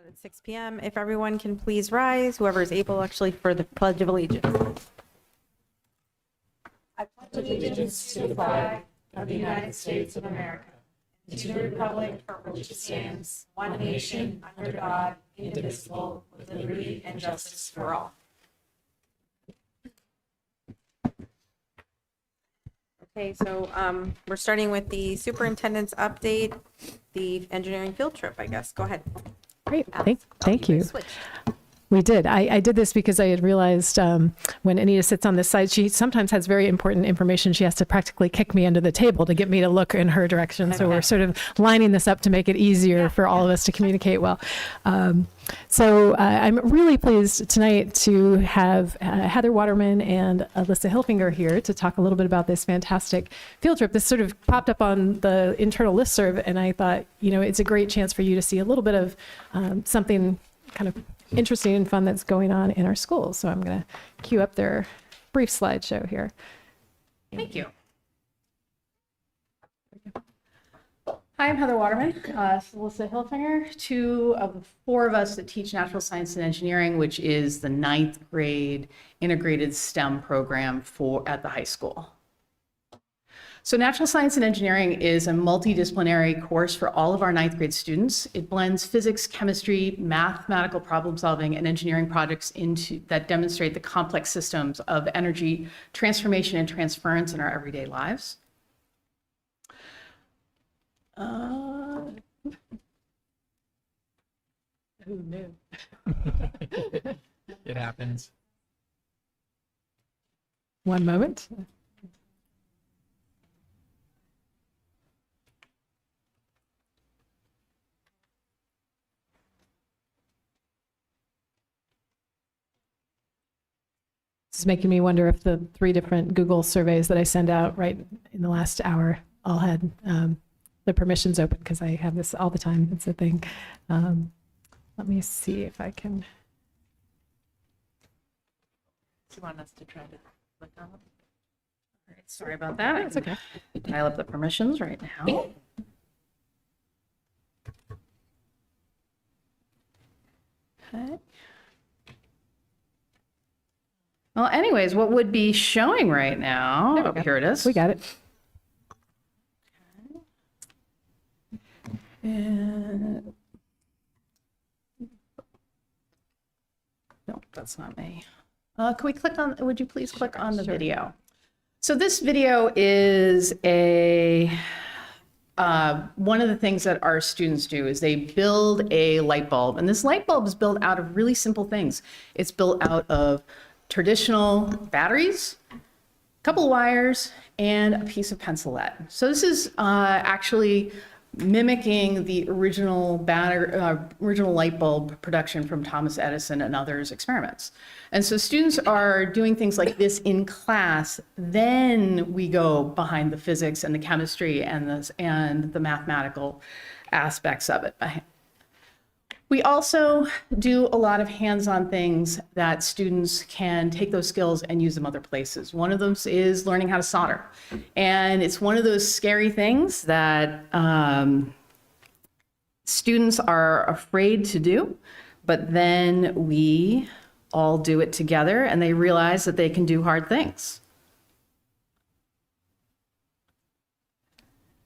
At 6 p.m. If everyone can please rise, whoever is able actually, for the Pledge of Allegiance. I pledge allegiance to the flag of the United States of America and to the republic for which it stands, one nation, under God, indivisible, with liberty and justice for all. Okay, so we're starting with the superintendent's update, the engineering field trip, I guess. Go ahead. Great. Alex, Thank you. switch. We did. I did this because I had realized when Anita sits on this side, she sometimes has very important information. She has to practically kick me under the table to get me to look in her direction. So we're sort of lining this up to make it easier for all of us to communicate well. So I'm really pleased tonight to have Heather Waterman and Alyssa Hilfinger here to talk a little bit about this fantastic field trip. This sort of popped up on the internal listserv, and I thought, you know, it's a great chance for you to see a little bit of something kind of interesting and fun that's going on in our schools. So I'm going to cue up their brief slideshow here. Thank you. Hi, I'm Heather Waterman, Alyssa Hilfinger, two of the four of us that teach natural science and engineering, which is the 9th grade integrated STEM program at the high school. So natural science and engineering is a multidisciplinary course for all of our 9th grade students. It blends physics, chemistry, mathematical problem solving, and engineering projects that demonstrate the complex systems of energy transformation and transference in our everyday lives. Who knew? It happens. One moment. This is making me wonder if the 3 different Google surveys that I send out right in the last hour all had the permissions open, because I have this all the time. It's a thing. Let me see if I can. Do you want us to try to click on them? All right, sorry about that. It's okay. Dial up the permissions right now. Okay. Well, anyways, what would be showing right now? There we go. Here it is. We got it. And... No, that's not me. Can we click on, would you please click on the video? So this video is one of the things that our students do is they build a light bulb, and this light bulb is built out of really simple things. It's built out of traditional batteries, a couple of wires, and a piece of pencil lead. So this is actually mimicking the original light bulb production from Thomas Edison and others' experiments. And so students are doing things like this in class. Then we go behind the physics and the chemistry and the mathematical aspects of it. We also do a lot of hands-on things that students can take those skills and use them other places. One of them is learning how to solder. And it's one of those scary things that students are afraid to do, but then we all do it together and they realize that they can do hard things.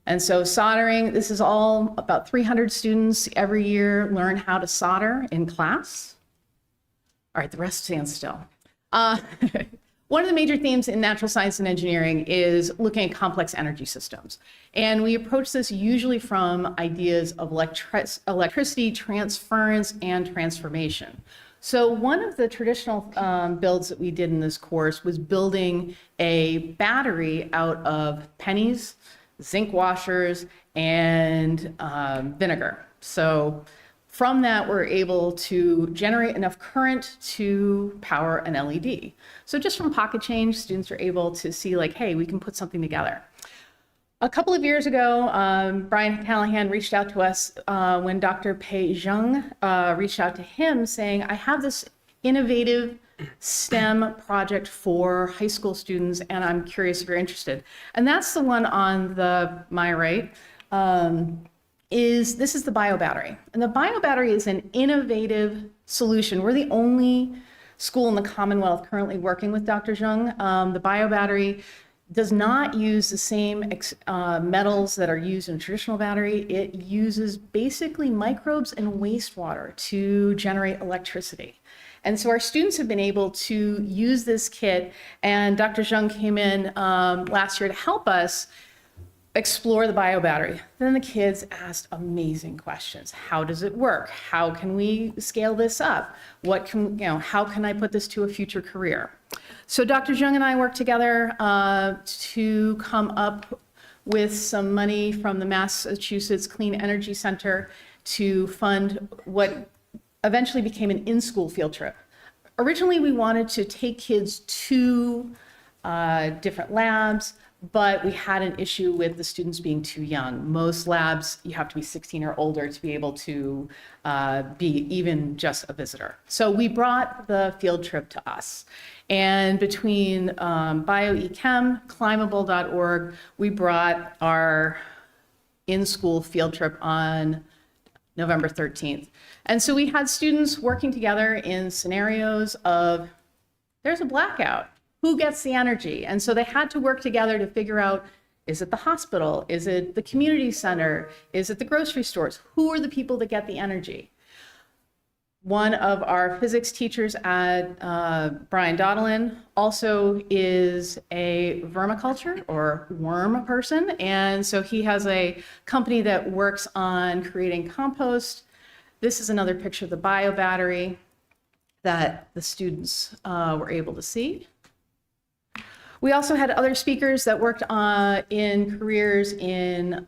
And so soldering, this is all about 300 students every year learn how to solder in class. All right, the rest stand still. One of the major themes in natural science and engineering is looking at complex energy systems. And we approach this usually from ideas of electricity, transference, and transformation. So one of the traditional builds that we did in this course was building a battery out of pennies, zinc washers, and vinegar. So from that, we're able to generate enough current to power an LED. So just from pocket change, students are able to see like, hey, we can put something together. A couple of years ago, Brian Callahan reached out to us when Dr. Pei Zheng reached out to him saying, I have this innovative STEM project for high school students, and I'm curious if you're interested. And that's the one on my right. this is the bio battery. And the bio battery is an innovative solution. We're the only school in the Commonwealth currently working with Dr. Jung. The bio battery does not use the same metals that are used in a traditional battery. It uses basically microbes and wastewater to generate electricity. And so our students have been able to use this kit, and Dr. Jung came in last year to help us explore the bio battery. Then the kids asked amazing questions. How does it work? How can we scale this up? How can I put this to a future career? So Dr. Jung and I worked together to come up with some money from the Massachusetts Clean Energy Center to fund what eventually became an in-school field trip. Originally, we wanted to take kids to different labs, but we had an issue with the students being too young. Most labs, you have to be 16 or older to be able to be even just a visitor. So we brought the field trip to us. And between BioEchem, Climbable.org, we brought our in-school field trip on November 13th. And so we had students working together in scenarios of, there's a blackout. Who gets the energy? And so they had to work together to figure out, is it the hospital? Is it the community center? Is it the grocery stores? Who are the people that get the energy? One of our physics teachers at Brian Doddelin also is a vermiculture or worm person. And so he has a company that works on creating compost. This is another picture of the bio battery that the students were able to see. We also had other speakers that worked in careers in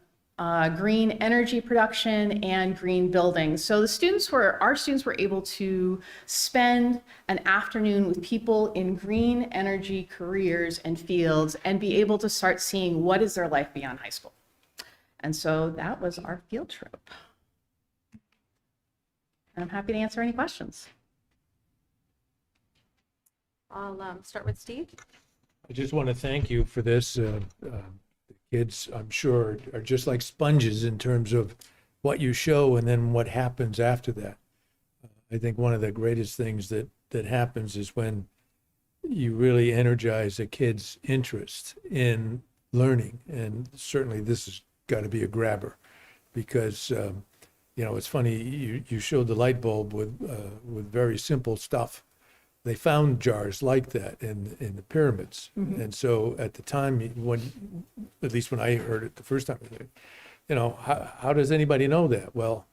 green energy production and green buildings. So our students were able to spend an afternoon with people in green energy careers and fields and be able to start seeing what is their life beyond high school. And so that was our field trip. And I'm happy to answer any questions. I'll start with Steve. I just want to thank you for this. The kids, I'm sure, are just like sponges in terms of what you show and then what happens after that. I think one of the greatest things that happens is when you really energize a kid's interest in learning. And certainly this has got to be a grabber because, it's funny, you showed the light bulb with very simple stuff. They found jars like that in the pyramids. Mm-hmm. And so at the time, at least when I heard it the first time, how does anybody know that? Well,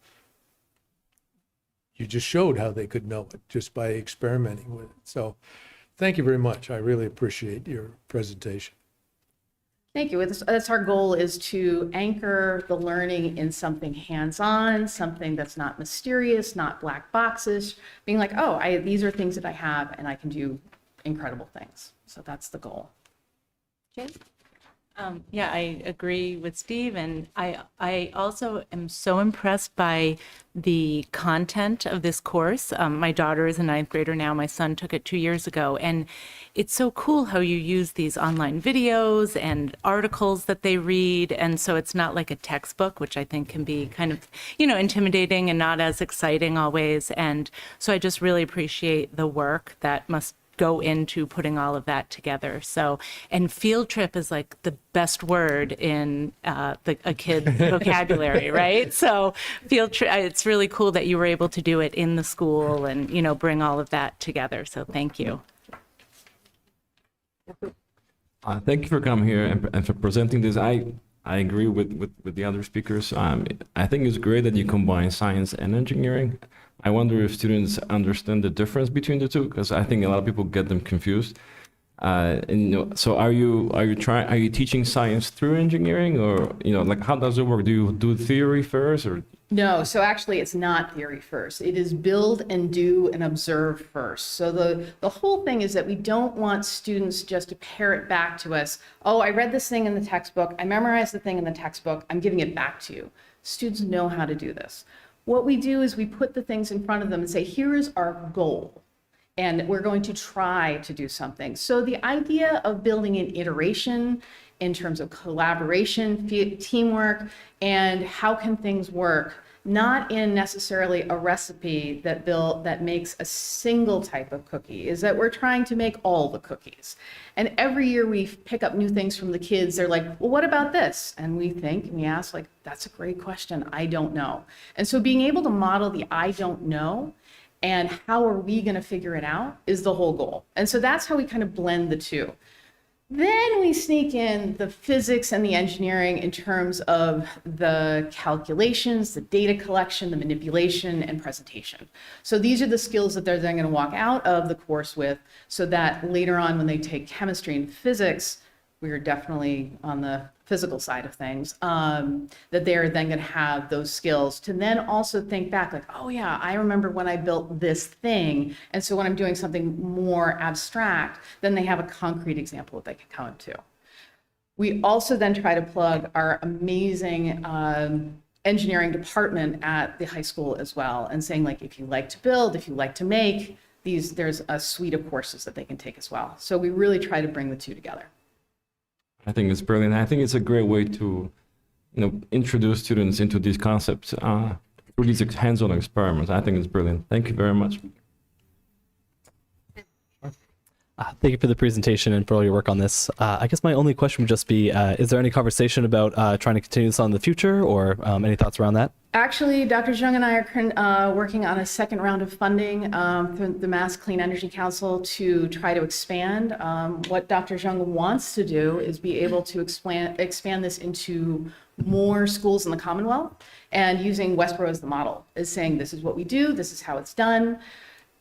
you just showed how they could know it just by experimenting with it. So thank you very much. I really appreciate your presentation. Thank you. That's our goal, is to anchor the learning in something hands-on, something that's not mysterious, not black boxes, being like, oh, these are things that I have and I can do incredible things. So that's the goal. Jane? Yeah, I agree with Steve, and I also am so impressed by the content of this course. My daughter is a 9th grader now. My son took it 2 years ago, and it's so cool how you use these online videos and articles that they read, and so it's not like a textbook, which I think can be kind of, intimidating and not as exciting always. And so I just really appreciate the work that must go into putting all of that together. So, and field trip is like the best word in a kid's vocabulary, right? So field trip, it's really cool that you were able to do it in the school and, bring all of that together. So thank you. Thank you for coming here and for presenting this. I agree with the other speakers. I think it's great that you combine science and engineering. I wonder if students understand the difference between the two, because I think a lot of people get them confused. So are you teaching science through engineering, or how does it work? Do you do theory first, or? No, so actually it's not theory first. It is build and do and observe first. So the whole thing is that we don't want students just to parrot back to us, oh, I read this thing in the textbook, I memorized the thing in the textbook, I'm giving it back to you. Students know how to do this. What we do is we put the things in front of them and say, here is our goal, and we're going to try to do something. So the idea of building an iteration in terms of collaboration, teamwork, and how can things work, not in necessarily a recipe that makes a single type of cookie, is that we're trying to make all the cookies. And every year we pick up new things from the kids. They're like, well, what about this? And we think and we ask, like, that's a great question. I don't know. And so being able to model the I don't know and how are we going to figure it out is the whole goal. And so that's how we kind of blend the two. Then we sneak in the physics and the engineering in terms of the calculations, the data collection, the manipulation, and presentation. So these are the skills that they're then going to walk out of the course with, so that later on when they take chemistry and physics, we are definitely on the physical side of things, that they're then going to have those skills to then also think back like, oh yeah, I remember when I built this thing. And so when I'm doing something more abstract, then they have a concrete example that they can come to. We also then try to plug our amazing engineering department at the high school as well, and saying like, if you like to build, if you like to make these, there's a suite of courses that they can take as well. So we really try to bring the two together. I think it's brilliant. I think it's a great way to, introduce students into these concepts through these hands-on experiments. I think it's brilliant. Thank you very much. Thank you for the presentation and for all your work on this. I guess my only question would just be, is there any conversation about trying to continue this on in the future, or any thoughts around that? Actually, Dr. Jung and I are working on a second round of funding through the Mass Clean Energy Council to try to expand. What Dr. Jung wants to do is be able to expand this into more schools in the Commonwealth, and using Westborough as the model, is saying this is what we do, this is how it's done.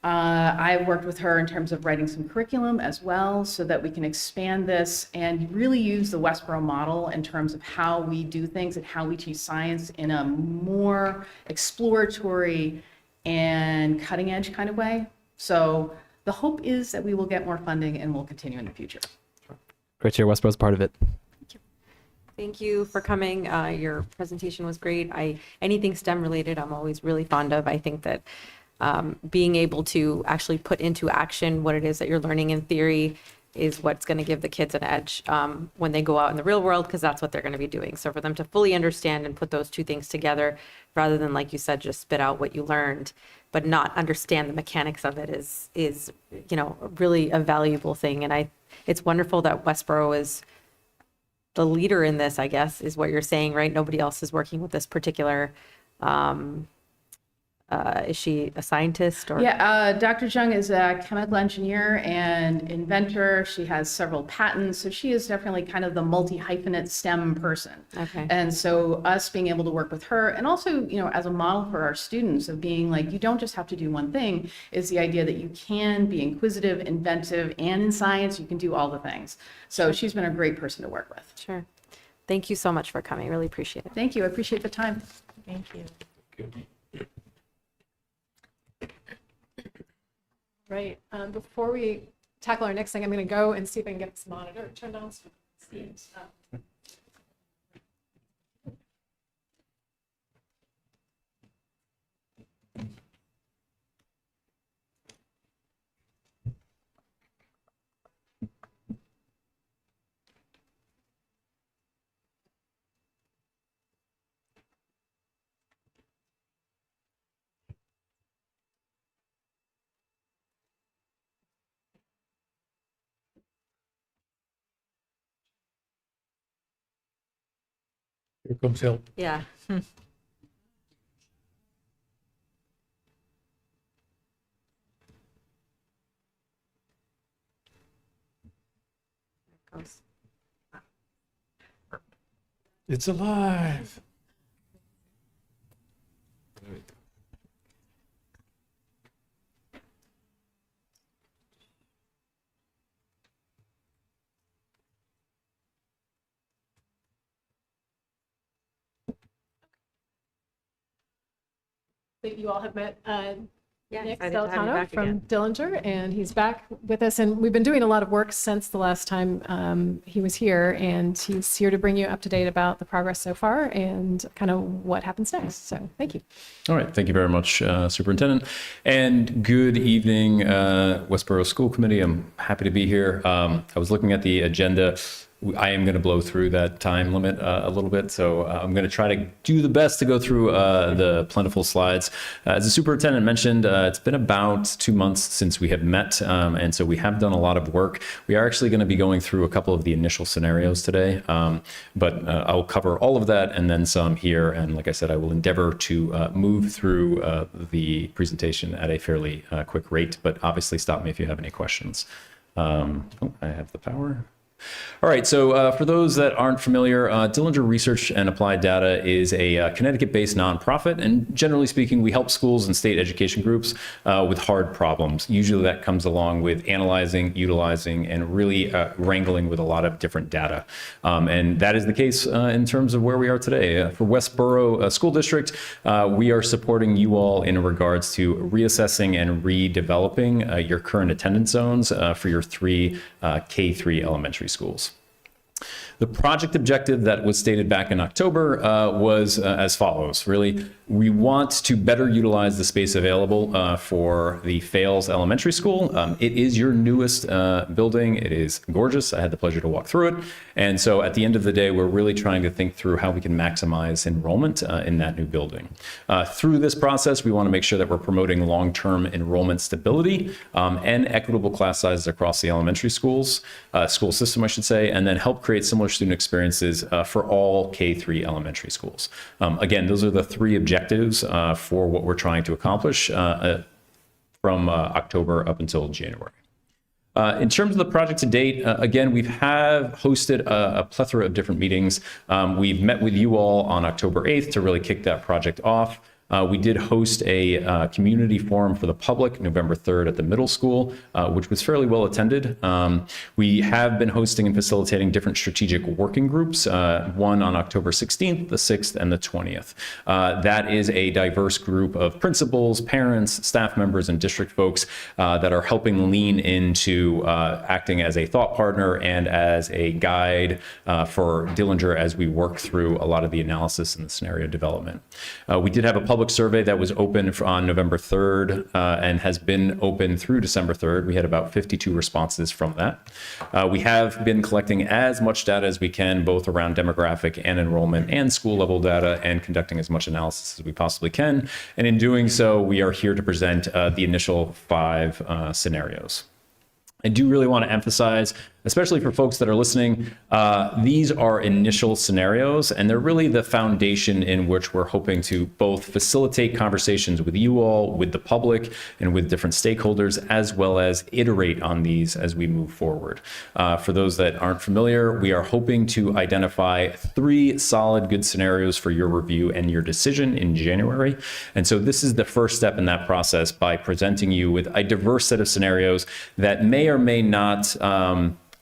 I've worked with her in terms of writing some curriculum as well, so that we can expand this and really use the Westborough model in terms of how we do things and how we teach science in a more exploratory and cutting edge kind of way. So the hope is that we will get more funding and we'll continue in the future. Great to hear Westborough's part of it. Thank you for coming. Your presentation was great. Anything STEM related, I'm always really fond of. I think that being able to actually put into action what it is that you're learning in theory is what's going to give the kids an edge when they go out in the real world, because that's what they're going to be doing. So for them to fully understand and put those two things together, rather than, like you said, just spit out what you learned, but not understand the mechanics of it is really a valuable thing. And it's wonderful that Westborough is the leader in this, I guess, is what you're saying, right? Nobody else is working with this particular is she a scientist or? Yeah, Dr. Jung is a chemical engineer and inventor. She has several patents, so she is definitely kind of the multi-hyphenate STEM person. Okay. And so us being able to work with her, and also, as a model for our students of being like, you don't just have to do one thing, is the idea that you can be inquisitive, inventive, and in science, you can do all the things. So she's been a great person to work with. Sure. Thank you so much for coming. Really appreciate it. Thank you. I appreciate the time. Thank you. Right. Before we tackle our next thing, I'm going to go and see if I can get this monitor turned on. So Steve's up. Here comes help. Yeah. There it goes. It's alive. That you all have met Yeah, Nick excited to have you Deltano back from again. Dillinger, and he's back with us. And we've been doing a lot of work since the last time he was here, and he's here to bring you up to date about the progress so far and kind of what happens next. So thank you. All right. Thank you very much, Superintendent. And good evening, Westborough School Committee. I'm happy to be here. I was looking at the agenda. I am going to blow through that time limit a little bit, so I'm going to try to do the best to go through the plentiful slides. As the superintendent mentioned, it's been about 2 months since we have met, and so we have done a lot of work. We are actually going to be going through a couple of the initial scenarios today, but I'll cover all of that and then some here. And like I said, I will endeavor to move through the presentation at a fairly quick rate, but obviously stop me if you have any questions. I have the power. All right, so for those that aren't familiar, Dillinger Research and Applied Data is a Connecticut-based nonprofit, and generally speaking, we help schools and state education groups with hard problems. Usually that comes along with analyzing, utilizing, and really wrangling with a lot of different data. And that is the case in terms of where we are today. For Westborough School District, we are supporting you all in regards to reassessing and redeveloping your current attendance zones for your 3 K-3 elementary schools. The project objective that was stated back in October was as follows. Really, we want to better utilize the space available for the Fales Elementary School. It is your newest building. It is gorgeous. I had the pleasure to walk through it. And so at the end of the day, we're really trying to think through how we can maximize enrollment in that new building. Through this process, we want to make sure that we're promoting long-term enrollment stability and equitable class sizes across the elementary schools, school system, I should say, and then help create similar student experiences for all K-3 elementary schools. Again, those are the 3 objectives for what we're trying to accomplish from October up until January. In terms of the project to date, again, we have hosted a plethora of different meetings. We've met with you all on October 8th to really kick that project off. We did host a community forum for the public November 3rd at the middle school, which was fairly well attended. We have been hosting and facilitating different strategic working groups, one on October 16th, the 6th, and the 20th. That is a diverse group of principals, parents, staff members, and district folks that are helping lean into acting as a thought partner and as a guide for Dillinger as we work through a lot of the analysis and the scenario development. We did have a public survey that was open on November 3rd and has been open through December 3rd. We had about 52 responses from that. We have been collecting as much data as we can, both around demographic and enrollment and school level data, and conducting as much analysis as we possibly can. And in doing so, we are here to present the initial 5 scenarios. I do really want to emphasize, especially for folks that are listening, these are initial scenarios, and they're really the foundation in which we're hoping to both facilitate conversations with you all, with the public, and with different stakeholders, as well as iterate on these as we move forward. For those that aren't familiar, we are hoping to identify 3 solid good scenarios for your review and your decision in January. And so this is the first step in that process by presenting you with a diverse set of scenarios that may or may not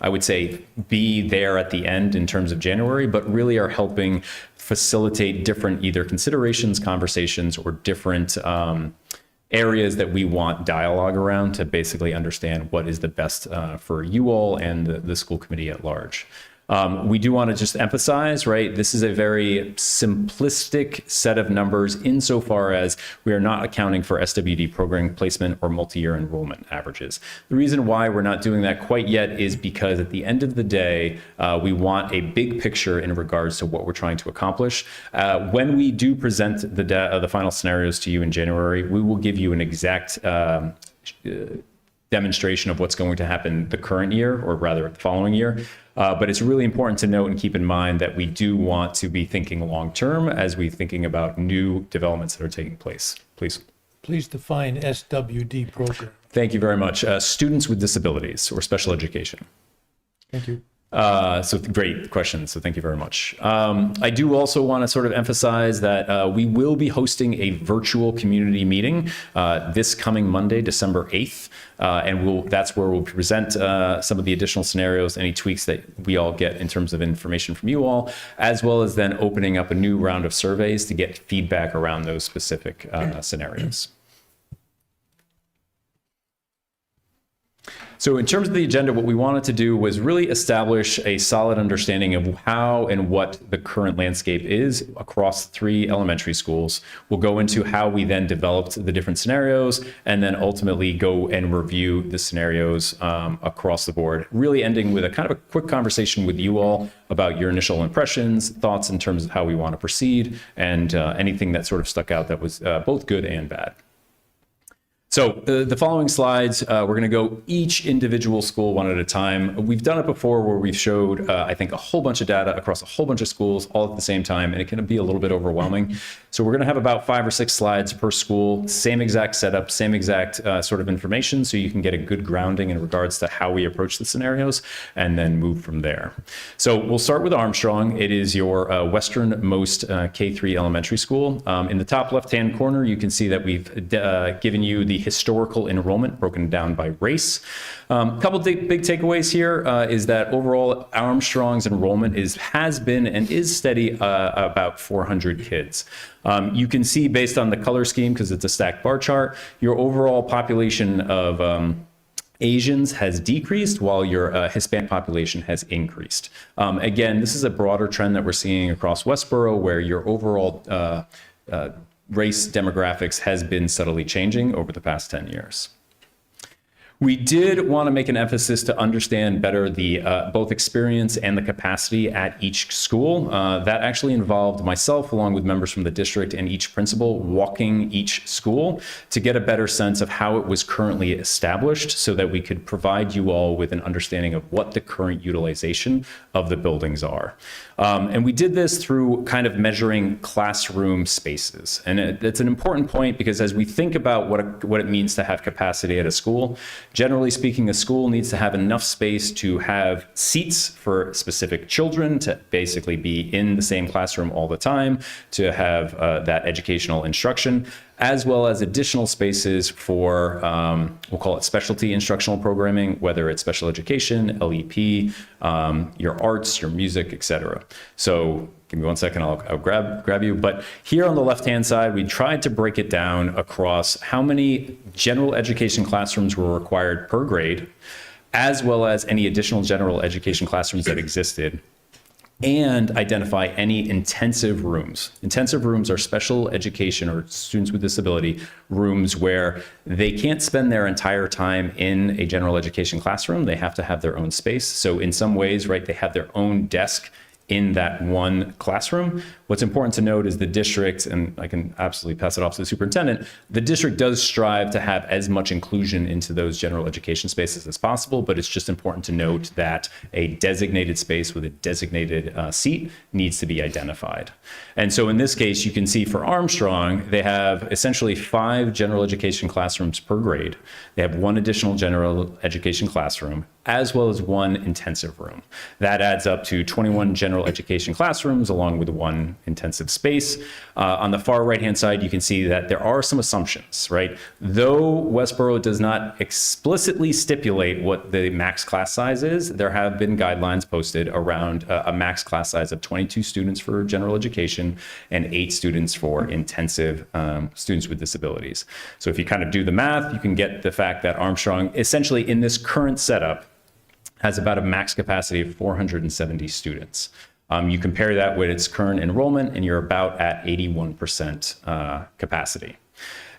I would say, be there at the end in terms of January, but really are helping facilitate different either considerations, conversations, or different areas that we want dialogue around to basically understand what is the best for you all and the school committee at large. We do want to just emphasize, right, this is a very simplistic set of numbers insofar as we are not accounting for SWD program placement or multi-year enrollment averages. The reason why we're not doing that quite yet is because at the end of the day, we want a big picture in regards to what we're trying to accomplish. When we do present the final scenarios to you in January, we will give you an exact demonstration of what's going to happen the current year, or rather the following year. But it's really important to note and keep in mind that we do want to be thinking long-term as we're thinking about new developments that are taking place. Please. Please define SWD program. Thank you very much. Students with disabilities or special education. Thank you. So great question. So thank you very much. I do also want to sort of emphasize that we will be hosting a virtual community meeting this coming Monday, December 8th. And that's where we'll present some of the additional scenarios, any tweaks that we all get in terms of information from you all, as well as then opening up a new round of surveys to get feedback around those specific scenarios. So in terms of the agenda, what we wanted to do was really establish a solid understanding of how and what the current landscape is across 3 elementary schools. We'll go into how we then developed the different scenarios, and then ultimately go and review the scenarios across the board, really ending with a kind of a quick conversation with you all about your initial impressions, thoughts in terms of how we want to proceed, and anything that sort of stuck out that was both good and bad. So the following slides, we're going to go each individual school one at a time. We've done it before where we've showed, I think, a whole bunch of data across a whole bunch of schools all at the same time, and it can be a little bit overwhelming. So we're going to have about 5 or 6 slides per school, same exact setup, same exact sort of information, so you can get a good grounding in regards to how we approach the scenarios, and then move from there. So we'll start with Armstrong. It is your westernmost K-3 elementary school. In the top left-hand corner, you can see that we've given you the historical enrollment broken down by race. A couple of big takeaways here is that overall Armstrong's enrollment has been and is steady about 400 kids. You can see based on the color scheme, because it's a stacked bar chart, your overall population of Asians has decreased while your Hispanic population has increased. Again, this is a broader trend that we're seeing across Westborough, where your overall race demographics has been subtly changing over the past 10 years. We did want to make an emphasis to understand better the both experience and the capacity at each school. That actually involved myself, along with members from the district and each principal, walking each school to get a better sense of how it was currently established, so that we could provide you all with an understanding of what the current utilization of the buildings are. And we did this through kind of measuring classroom spaces. And it's an important point, because as we think about what it means to have capacity at a school, generally speaking, a school needs to have enough space to have seats for specific children to basically be in the same classroom all the time, to have that educational instruction, as well as additional spaces for, we'll call it specialty instructional programming, whether it's special education, LEP, your arts, your music, etc. So give me one second, I'll grab you. But here on the left-hand side, we tried to break it down across how many general education classrooms were required per grade, as well as any additional general education classrooms that existed, and identify any intensive rooms. Intensive rooms are special education or students with disability rooms where they can't spend their entire time in a general education classroom. They have to have their own space. So in some ways, right, they have their own desk in that one classroom. What's important to note is the district, and I can absolutely pass it off to the superintendent, the district does strive to have as much inclusion into those general education spaces as possible, but it's just important to note that a designated space with a designated seat needs to be identified. And so in this case, you can see for Armstrong, they have essentially 5 general education classrooms per grade. They have 1 additional general education classroom, as well as 1 intensive room. That adds up to 21 general education classrooms, along with 1 intensive space. On the far right-hand side, you can see that there are some assumptions, right? Though Westborough does not explicitly stipulate what the max class size is, there have been guidelines posted around a max class size of 22 students for general education and 8 students for intensive students with disabilities. So if you kind of do the math, you can get the fact that Armstrong, essentially in this current setup, has about a max capacity of 470 students. You compare that with its current enrollment, and you're about at 81% capacity.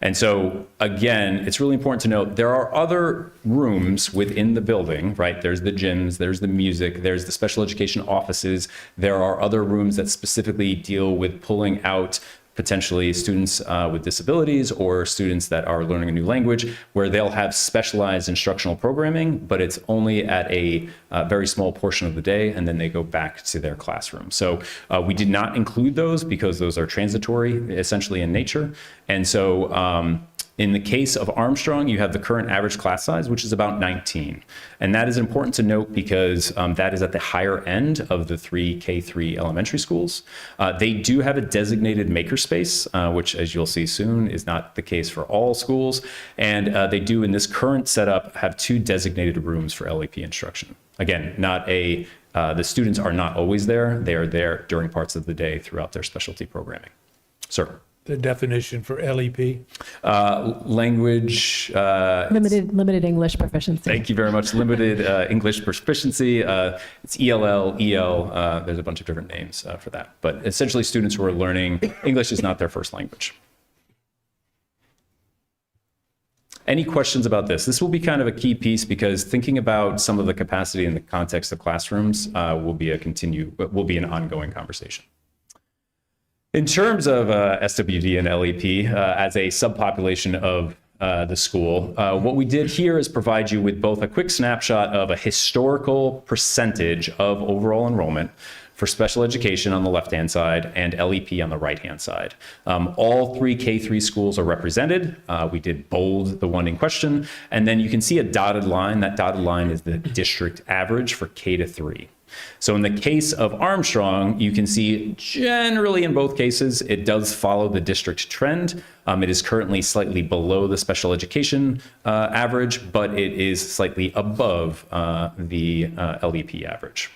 And so, again, it's really important to note there are other rooms within the building, right? There's the gyms, there's the music, there's the special education offices. There are other rooms that specifically deal with pulling out potentially students with disabilities or students that are learning a new language, where they'll have specialized instructional programming, but it's only at a very small portion of the day, and then they go back to their classroom. So we did not include those because those are transitory, essentially in nature. And so in the case of Armstrong, you have the current average class size, which is about 19. And that is important to note because that is at the higher end of the 3 K-3 elementary schools. They do have a designated makerspace, which, as you'll see soon, is not the case for all schools. And they do, in this current setup, have 2 designated rooms for LEP instruction. Again, the students are not always there. They are there during parts of the day throughout their specialty programming. Sir. the definition for LEP? Language. Limited English proficiency. Thank you very much. Limited English proficiency. It's ELL, EL. There's a bunch of different names for that. But essentially, students who are learning English is not their first language. Any questions about this? This will be kind of a key piece because thinking about some of the capacity in the context of classrooms will be an ongoing conversation. In terms of SWD and LEP as a subpopulation of the school, what we did here is provide you with both a quick snapshot of a historical percentage of overall enrollment for special education on the left-hand side and LEP on the right-hand side. All three K-3 schools are represented. We did bold the one in question, and then you can see a dotted line. That dotted line is the district average for K-3. So in the case of Armstrong, you can see generally in both cases, it does follow the district trend. It is currently slightly below the special education average, but it is slightly above the LEP average.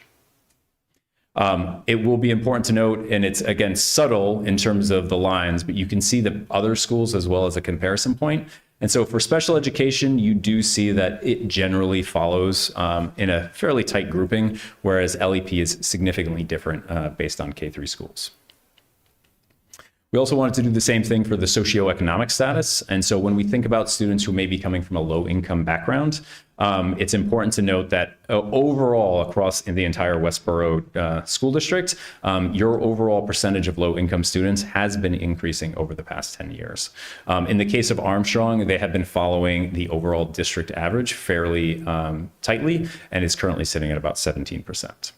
It will be important to note, and it's again subtle in terms of the lines, but you can see the other schools as well as a comparison point. And so for special education, you do see that it generally follows in a fairly tight grouping, whereas LEP is significantly different based on K-3 schools. We also wanted to do the same thing for the socioeconomic status. And so when we think about students who may be coming from a low income background, it's important to note that overall across in the entire Westborough school district, your overall percentage of low income students has been increasing over the past 10 years. In the case of Armstrong, they have been following the overall district average fairly tightly and is currently sitting at about 17%.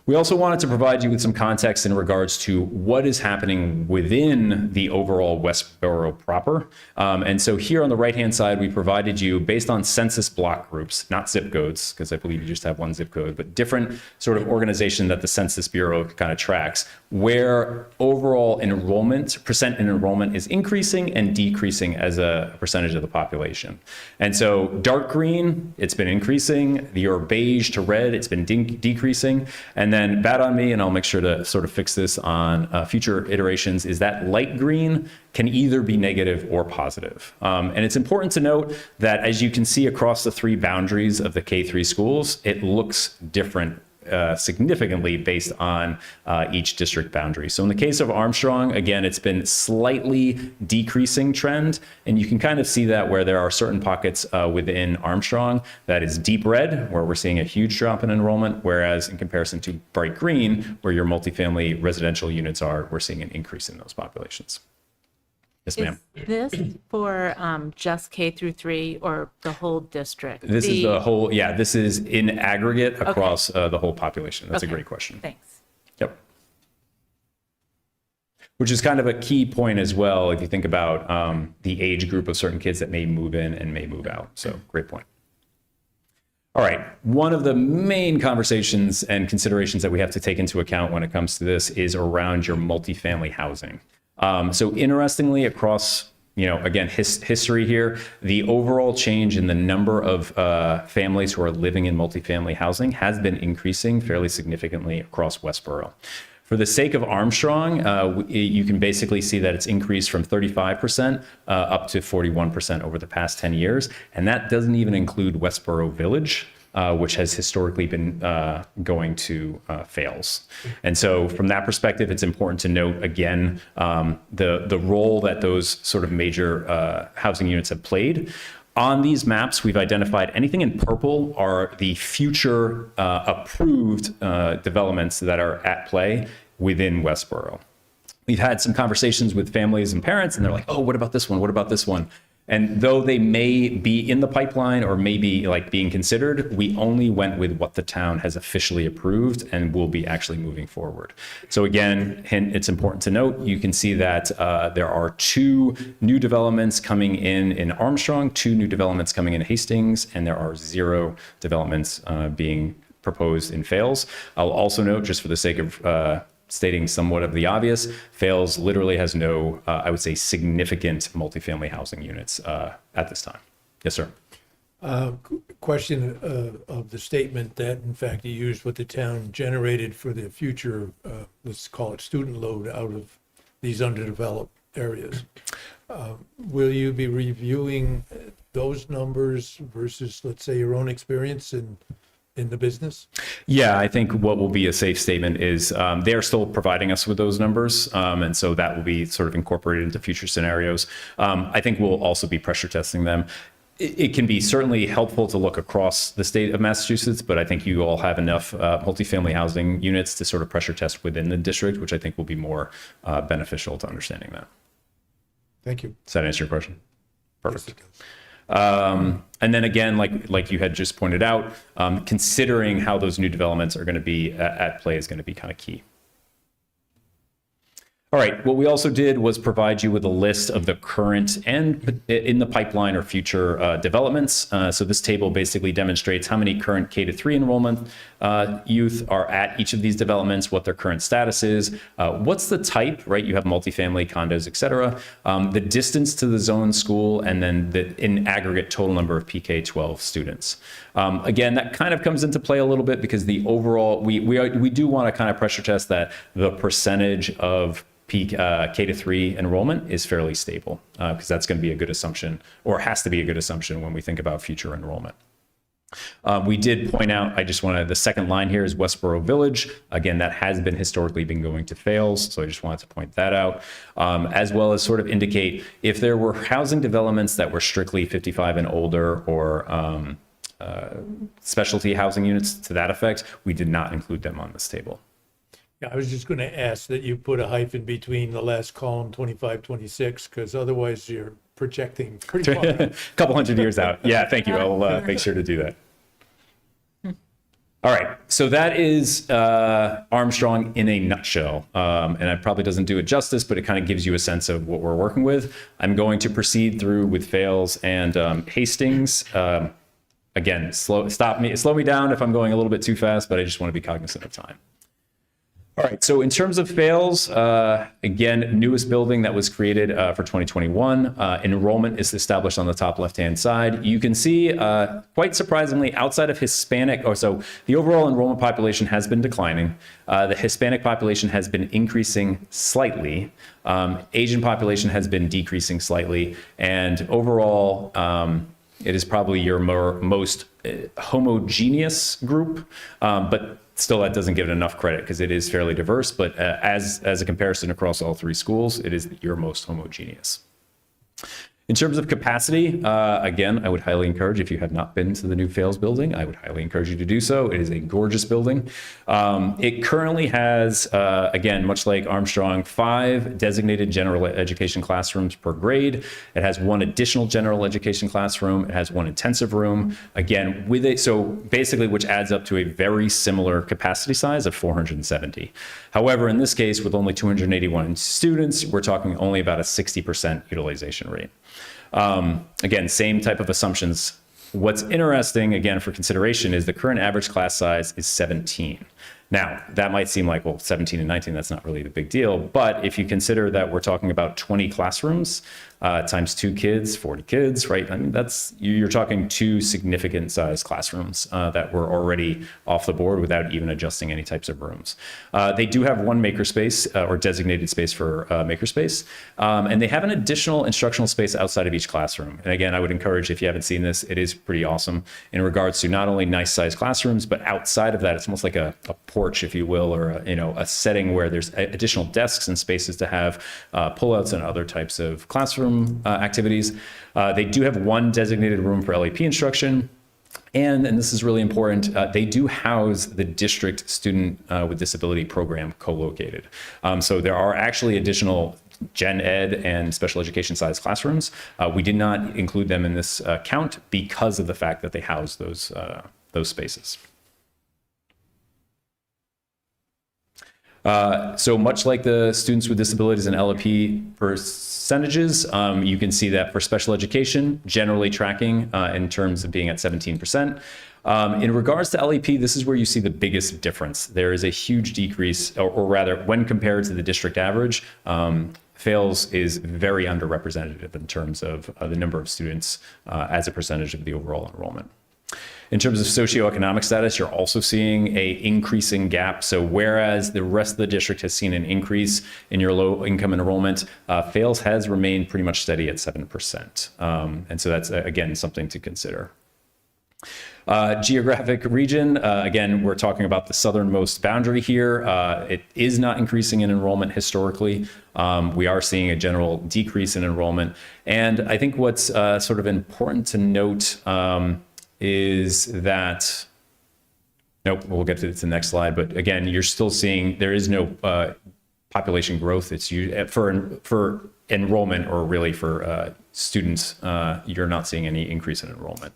We also wanted to provide you with some context in regards to what is happening within the overall Westborough proper. And so here on the right-hand side, we provided you based on census block groups, not zip codes, because I believe you just have one zip code, but different sort of organization that the Census Bureau kind of tracks, where overall percent in enrollment is increasing and decreasing as a percentage of the population. And so dark green, it's been increasing. Your beige to red, it's been decreasing. And then bad on me, and I'll make sure to sort of fix this on future iterations, is that light green can either be negative or positive. And it's important to note that as you can see across the three boundaries of the K-3 schools, it looks different significantly based on each district boundary. So in the case of Armstrong, again, it's been slightly decreasing trend, and you can kind of see that where there are certain pockets within Armstrong that is deep red, where we're seeing a huge drop in enrollment, whereas in comparison to bright green, where your multifamily residential units are, we're seeing an increase in those populations. Yes, ma'am. Is this for just K through 3 or the whole district? This is the whole, yeah, this is in aggregate across the whole population. That's a great question. Thanks. Yep. Which is kind of a key point as well, if you think about the age group of certain kids that may move in and may move out. So great point. All right, one of the main conversations and considerations that we have to take into account when it comes to this is around your multifamily housing. So interestingly, across, again, history here, the overall change in the number of families who are living in multifamily housing has been increasing fairly significantly across Westborough. For the sake of Armstrong, you can basically see that it's increased from 35% up to 41% over the past 10 years. And that doesn't even include Westborough Village, which has historically been going to fails. And so from that perspective, it's important to note, again, the role that those sort of major housing units have played. On these maps, we've identified anything in purple are the future approved developments that are at play within Westborough. We've had some conversations with families and parents, and they're like, oh, what about this one? What about this one? And though they may be in the pipeline or maybe like being considered, we only went with what the town has officially approved and will be actually moving forward. So again, it's important to note, you can see that there are 2 new developments coming in Armstrong, 2 new developments coming in Hastings, and there are 0 developments being proposed in Fales. I'll also note, just for the sake of stating somewhat of the obvious, Fales literally has no, I would say, significant multifamily housing units at this time. Yes, sir. Question of the statement that, in fact, you used what the town generated for the future, let's call it student load out of these underdeveloped areas. Will you be reviewing those numbers versus, let's say, your own experience in the business? Yeah, I think what will be a safe statement is they're still providing us with those numbers. And so that will be sort of incorporated into future scenarios. I think we'll also be pressure testing them. It can be certainly helpful to look across the state of Massachusetts, but I think you all have enough multifamily housing units to sort of pressure test within the district, which I think will be more beneficial to understanding that. Thank you. Does that answer your question? Perfect. Yes, it does. And then again, like you had just pointed out, considering how those new developments are going to be at play is going to be kind of key. All right, what we also did was provide you with a list of the current and in the pipeline or future developments. So this table basically demonstrates how many current K-3 enrollment youth are at each of these developments, what their current status is, what's the type, right? You have multifamily, condos, et cetera, the distance to the zone school, and then the in aggregate total number of PK-12 students. Again, that kind of comes into play a little bit because the overall, we do want to kind of pressure test that the percentage of K-3 enrollment is fairly stable because that's going to be a good assumption, or has to be a good assumption when we think about future enrollment. We did point out, the second line here is Westborough Village. Again, that has been historically been going to fails, so I just wanted to point that out, as well as sort of indicate if there were housing developments that were strictly 55 and older or specialty housing units to that effect, we did not include them on this table. Yeah, I was just going to ask that you put a hyphen between the last column, 25, 26, because otherwise you're projecting pretty far out. A couple hundred years out. Yeah, thank you. I'll make sure to do that. All right, so that is Armstrong in a nutshell. And it probably doesn't do it justice, but it kind of gives you a sense of what we're working with. I'm going to proceed through with Fales and Hastings. Again, slow me down if I'm going a little bit too fast, but I just want to be cognizant of time. All right, so in terms of Fales, again, newest building that was created for 2021. Enrollment is established on the top left-hand side. You can see, quite surprisingly, outside of Hispanic, so the overall enrollment population has been declining. The Hispanic population has been increasing slightly. Asian population has been decreasing slightly. And overall, it is probably your most homogeneous group, but still, that doesn't give it enough credit because it is fairly diverse, but as a comparison across all three schools, it is your most homogeneous. In terms of capacity, again, I would highly encourage, if you have not been to the new Fales building, I would highly encourage you to do so. It is a gorgeous building. It currently has, again, much like Armstrong, 5 designated general education classrooms per grade. It has 1 additional general education classroom. It has 1 intensive room. Again, so basically, which adds up to a very similar capacity size of 470. However, in this case, with only 281 students, we're talking only about a 60% utilization rate. Again, same type of assumptions. What's interesting, again, for consideration is the current average class size is 17. Now, that might seem like, well, 17 and 19, that's not really the big deal. But if you consider that we're talking about 20 classrooms times 2 kids, 40 kids, right? I mean, you're talking 2 significant size classrooms that were already off the board without even adjusting any types of rooms. They do have 1 makerspace or designated space for makerspace. And they have an additional instructional space outside of each classroom. And again, I would encourage, if you haven't seen this, it is pretty awesome in regards to not only nice size classrooms, but outside of that, it's almost like a porch, if you will, or a setting where there's additional desks and spaces to have pullouts and other types of classroom activities. They do have 1 designated room for LAP instruction. And this is really important, they do house the district student with disability program co-located. So there are actually additional gen ed and special education size classrooms. We did not include them in this count because of the fact that they house those spaces. So much like the students with disabilities and LAP percentages, you can see that for special education, generally tracking in terms of being at 17%. In regards to LAP, this is where you see the biggest difference. There is a huge decrease, or rather, when compared to the district average, Fales is very underrepresented in terms of the number of students as a percentage of the overall enrollment. In terms of socioeconomic status, you're also seeing a increasing gap. So whereas the rest of the district has seen an increase in your low income enrollment, Fales has remained pretty much steady at 7%. And so that's, again, something to consider. Geographic region, again, we're talking about the southernmost boundary here. It is not increasing in enrollment historically. We are seeing a general decrease in enrollment. And I think what's sort of important to note is that, nope, we'll get to the next slide. But again, you're still seeing there is no population growth. It's for enrollment, or really for students, you're not seeing any increase in enrollment.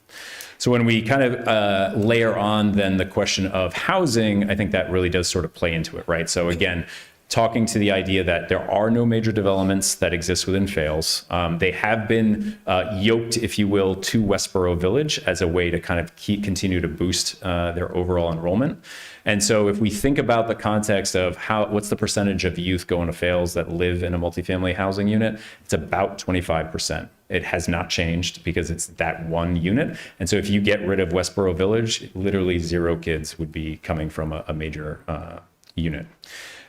So when we kind of layer on then the question of housing, I think that really does sort of play into it, right? So again, talking to the idea that there are no major developments that exist within Fales. They have been yoked, if you will, to Westborough Village as a way to kind of continue to boost their overall enrollment. And so if we think about the context of what's the percentage of youth going to Fales that live in a multifamily housing unit, it's about 25%. It has not changed because it's that one unit. And so if you get rid of Westborough Village, literally 0 kids would be coming from a major unit.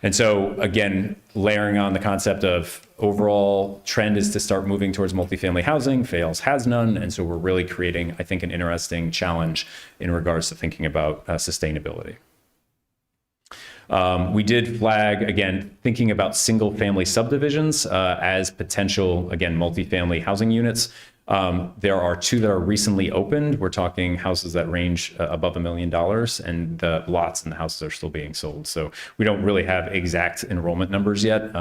And so again, layering on the concept of overall trend is to start moving towards multifamily housing. Fales has none. And so we're really creating, I think, an interesting challenge in regards to thinking about sustainability. We did flag, again, thinking about single family subdivisions as potential, again, multifamily housing units. There are 2 that are recently opened. We're talking houses that range above $1 million, and the lots and the houses are still being sold. So we don't really have exact enrollment numbers yet.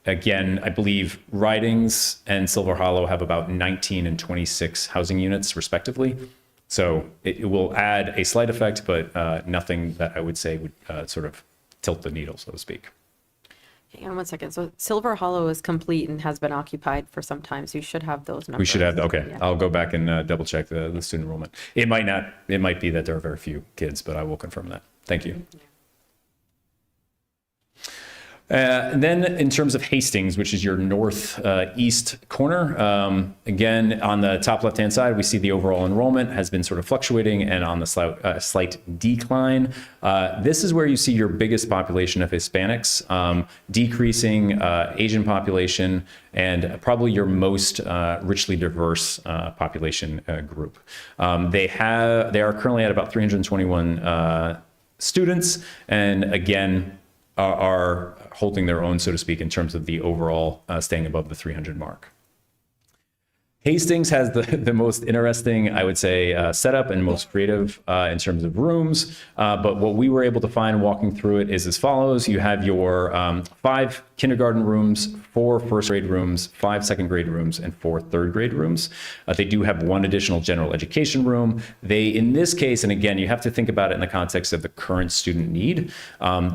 Again, I believe Ridings and Silver Hollow have about 19 and 26 housing units respectively. So it will add a slight effect, but nothing that I would say would sort of tilt the needle, so to speak. Hang on one second. So Silver Hollow is complete and has been occupied for some time. So you should have those numbers. We should have, okay. Yeah. I'll go back and double check the student enrollment. It might be that there are very few kids, but I will confirm that. Thank you. And then in terms of Hastings, which is your northeast corner, again, on the top left-hand side, we see the overall enrollment has been sort of fluctuating and on the slight decline. This is where you see your biggest population of Hispanics, decreasing Asian population, and probably your most richly diverse population group. They are currently at about 321 students, and again, are holding their own, so to speak, in terms of the overall staying above the 300 mark. Hastings has the most interesting, I would say, setup and most creative in terms of rooms. But what we were able to find walking through it is as follows. You have your 5 kindergarten rooms, 4 first grade rooms, 5 second grade rooms, and 4 third grade rooms. They do have 1 additional general education room. They, in this case, and again, you have to think about it in the context of the current student need,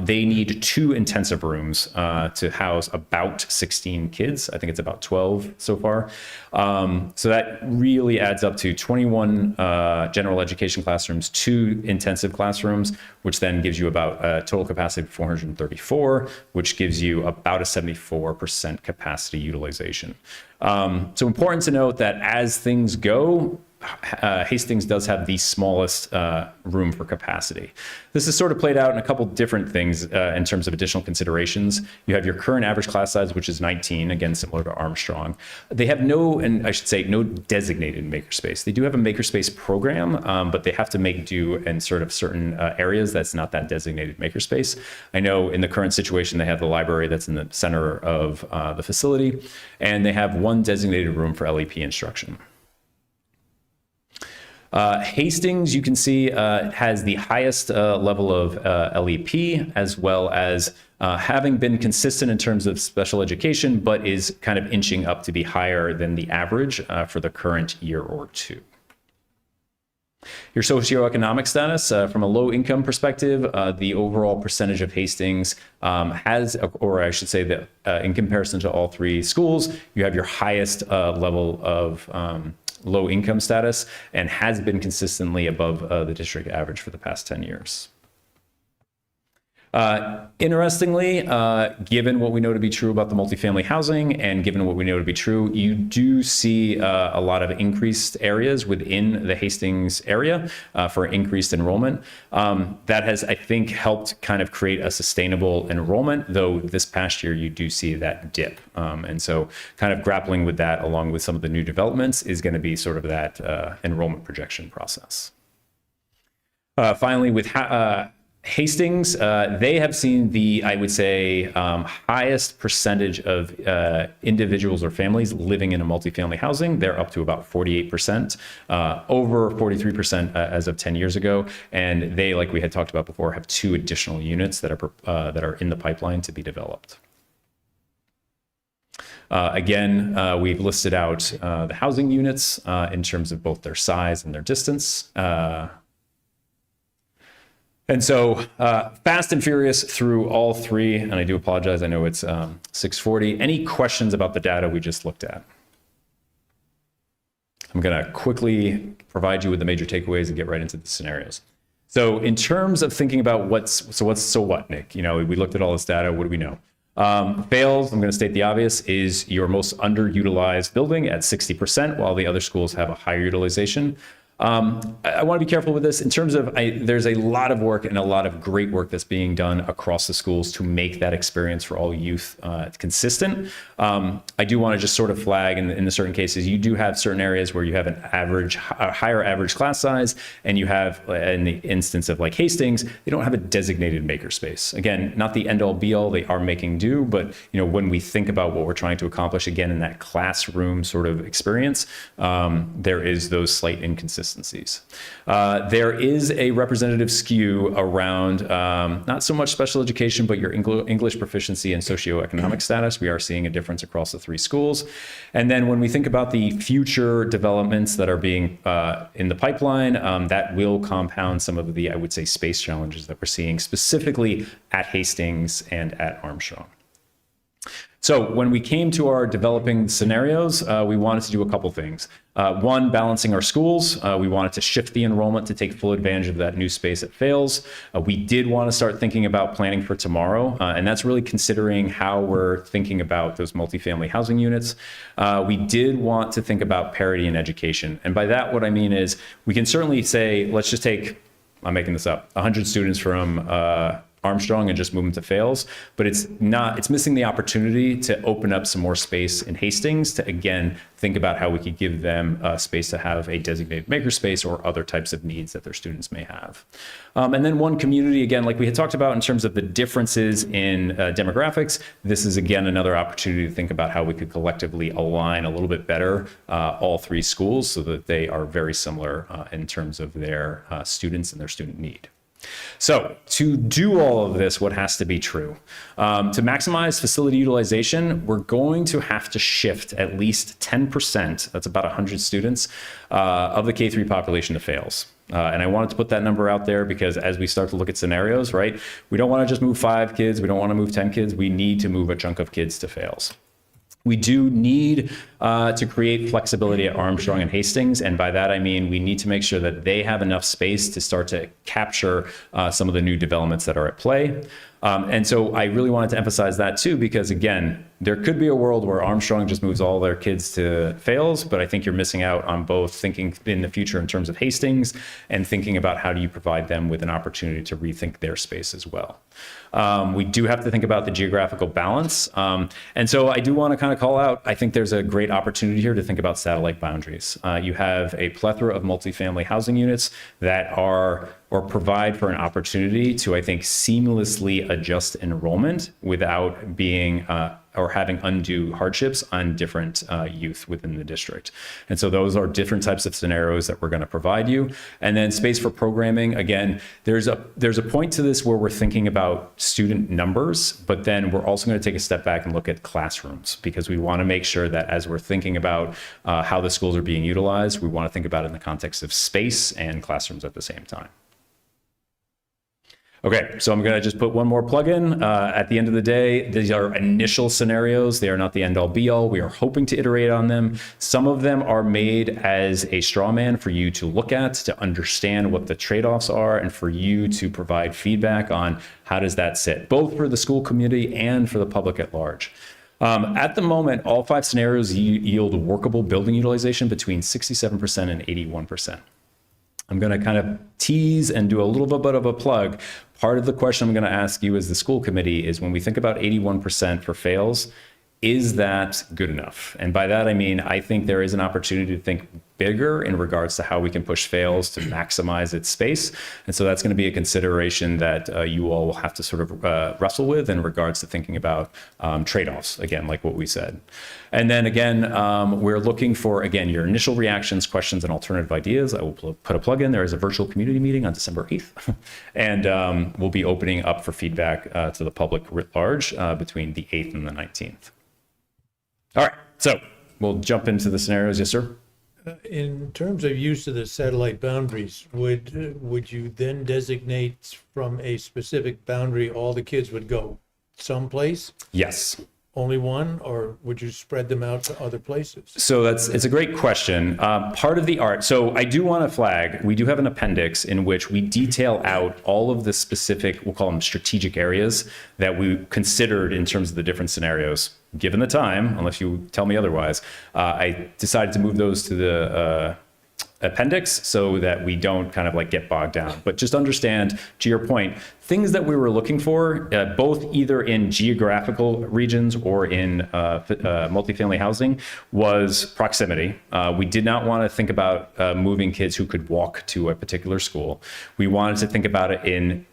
they need 2 intensive rooms to house about 16 kids. I think it's about 12 so far. So that really adds up to 21 general education classrooms, 2 intensive classrooms, which then gives you about a total capacity of 434, which gives you about a 74% capacity utilization. So important to note that as things go, Hastings does have the smallest room for capacity. This is sort of played out in a couple different things in terms of additional considerations. You have your current average class size, which is 19, again, similar to Armstrong. They have no designated makerspace. They do have a makerspace program, but they have to make do in sort of certain areas that's not that designated makerspace. I know in the current situation, they have the library that's in the center of the facility, and they have 1 designated room for LEP instruction. Hastings, you can see, has the highest level of LEP, as well as having been consistent in terms of special education, but is kind of inching up to be higher than the average for the current year or 2. Your socioeconomic status, from a low income perspective, the overall percentage of Hastings has, or I should say that in comparison to all 3 schools, you have your highest level of low income status and has been consistently above the district average for the past 10 years. Interestingly, given what we know to be true about the multifamily housing and given what we know to be true, you do see a lot of increased areas within the Hastings area for increased enrollment. That has, I think, helped kind of create a sustainable enrollment, though this past year you do see that dip. And so kind of grappling with that along with some of the new developments is going to be sort of that enrollment projection process. Finally, with Hastings, they have seen the, I would say, highest percentage of individuals or families living in a multifamily housing. They're up to about 48%, over 43% as of 10 years ago. And they, like we had talked about before, have 2 additional units that are in the pipeline to be developed. Again, we've listed out the housing units in terms of both their size and their distance. And so fast and furious through all 3, and I do apologize, I know it's 6:40. Any questions about the data we just looked at? I'm gonna quickly provide you with the major takeaways and get right into the scenarios. So in terms of thinking about so what, Nick? You know, we looked at all this data, what do we know? Fails, I'm gonna state the obvious, is your most underutilized building at 60%, while the other schools have a higher utilization. I want to be careful with this in terms of there's a lot of work and a lot of great work that's being done across the schools to make that experience for all youth consistent. I do want to just sort of flag in the certain cases, you do have certain areas where you have a higher average class size, and you have, in the instance of like Hastings, they don't have a designated makerspace. Again, not the end all be all, they are making do, but you know, when we think about what we're trying to accomplish, again, in that classroom sort of experience, there is those slight inconsistencies. There is a representative skew around not so much special education, but your English proficiency and socioeconomic status. We are seeing a difference across the 3 schools. And then when we think about the future developments that are being in the pipeline, that will compound some of the, I would say, space challenges that we're seeing specifically at Hastings and at Armstrong. So when we came to our developing scenarios, we wanted to do a couple things. One, balancing our schools. We wanted to shift the enrollment to take full advantage of that new space at Fales. We did want to start thinking about planning for tomorrow, and that's really considering how we're thinking about those multifamily housing units. We did want to think about parity in education. And by that, what I mean is we can certainly say, let's just take, I'm making this up, 100 students from Armstrong and just move them to Fales, but it's missing the opportunity to open up some more space in Hastings to, again, think about how we could give them space to have a designated makerspace or other types of needs that their students may have. And then one community, again, like we had talked about in terms of the differences in demographics, this is, again, another opportunity to think about how we could collectively align a little bit better all 3 schools so that they are very similar in terms of their students and their student need. So to do all of this, what has to be true? To maximize facility utilization, we're going to have to shift at least 10%, that's about 100 students, of the K-3 population to Fales. And I wanted to put that number out there because as we start to look at scenarios, right, we don't want to just move 5 kids, we don't want to move 10 kids, we need to move a chunk of kids to Fales. We do need to create flexibility at Armstrong and Hastings, and by that I mean we need to make sure that they have enough space to start to capture some of the new developments that are at play. And so I really wanted to emphasize that too, because again, there could be a world where Armstrong just moves all their kids to Fales, but I think you're missing out on both thinking in the future in terms of Hastings and thinking about how do you provide them with an opportunity to rethink their space as well. We do have to think about the geographical balance. And so I do want to kind of call out, I think there's a great opportunity here to think about satellite boundaries. You have a plethora of multifamily housing units that are or provide for an opportunity to, I think, seamlessly adjust enrollment without being or having undue hardships on different youth within the district. And so those are different types of scenarios that we're going to provide you. And then space for programming, again, there's a point to this where we're thinking about student numbers, but then we're also going to take a step back and look at classrooms, because we want to make sure that as we're thinking about how the schools are being utilized, we want to think about it in the context of space and classrooms at the same time. Okay, so I'm going to just put one more plug in. At the end of the day, these are initial scenarios. They are not the end all be all. We are hoping to iterate on them. Some of them are made as a straw man for you to look at, to understand what the trade-offs are, and for you to provide feedback on how does that sit, both for the school community and for the public at large. At the moment, all 5 scenarios yield workable building utilization between 67% and 81%. I'm going to kind of tease and do a little bit of a plug. Part of the question I'm going to ask you as the school committee is, when we think about 81% for fails, is that good enough? And by that, I mean, I think there is an opportunity to think bigger in regards to how we can push fails to maximize its space. And so that's going to be a consideration that you all will have to sort of wrestle with in regards to thinking about trade-offs, again, like what we said. And then again, we're looking for, again, your initial reactions, questions, and alternative ideas. I will put a plug in. There is a virtual community meeting on December 8th. And we'll be opening up for feedback to the public writ large between the 8th and the 19th. All right, so we'll jump into the scenarios. Yes, sir. In terms of use of the satellite boundaries, would you then designate from a specific boundary all the kids would go someplace? Yes. Only one, or would you spread them out to other places? So it's a great question. Part of the art, so I do want to flag, we do have an appendix in which we detail out all of the specific, we'll call them strategic areas that we considered in terms of the different scenarios. Given the time, unless you tell me otherwise, I decided to move those to the appendix so that we don't kind of like get bogged down. But just understand, to your point, things that we were looking for, both either in geographical regions or in multifamily housing, was proximity. We did not want to think about moving kids who could walk to a particular school. We wanted to think about it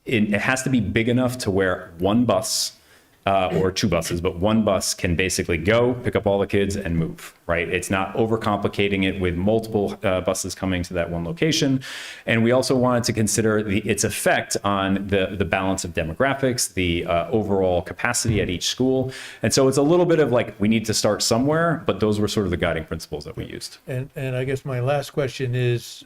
it has to be big enough to where one bus or 2 buses, but one bus can basically go, pick up all the kids and move, right? It's not overcomplicating it with multiple buses coming to that one location. And we also wanted to consider its effect on the balance of demographics, the overall capacity at each school. And so it's a little bit of like, we need to start somewhere, but those were sort of the guiding principles that we used. And I guess my last question is,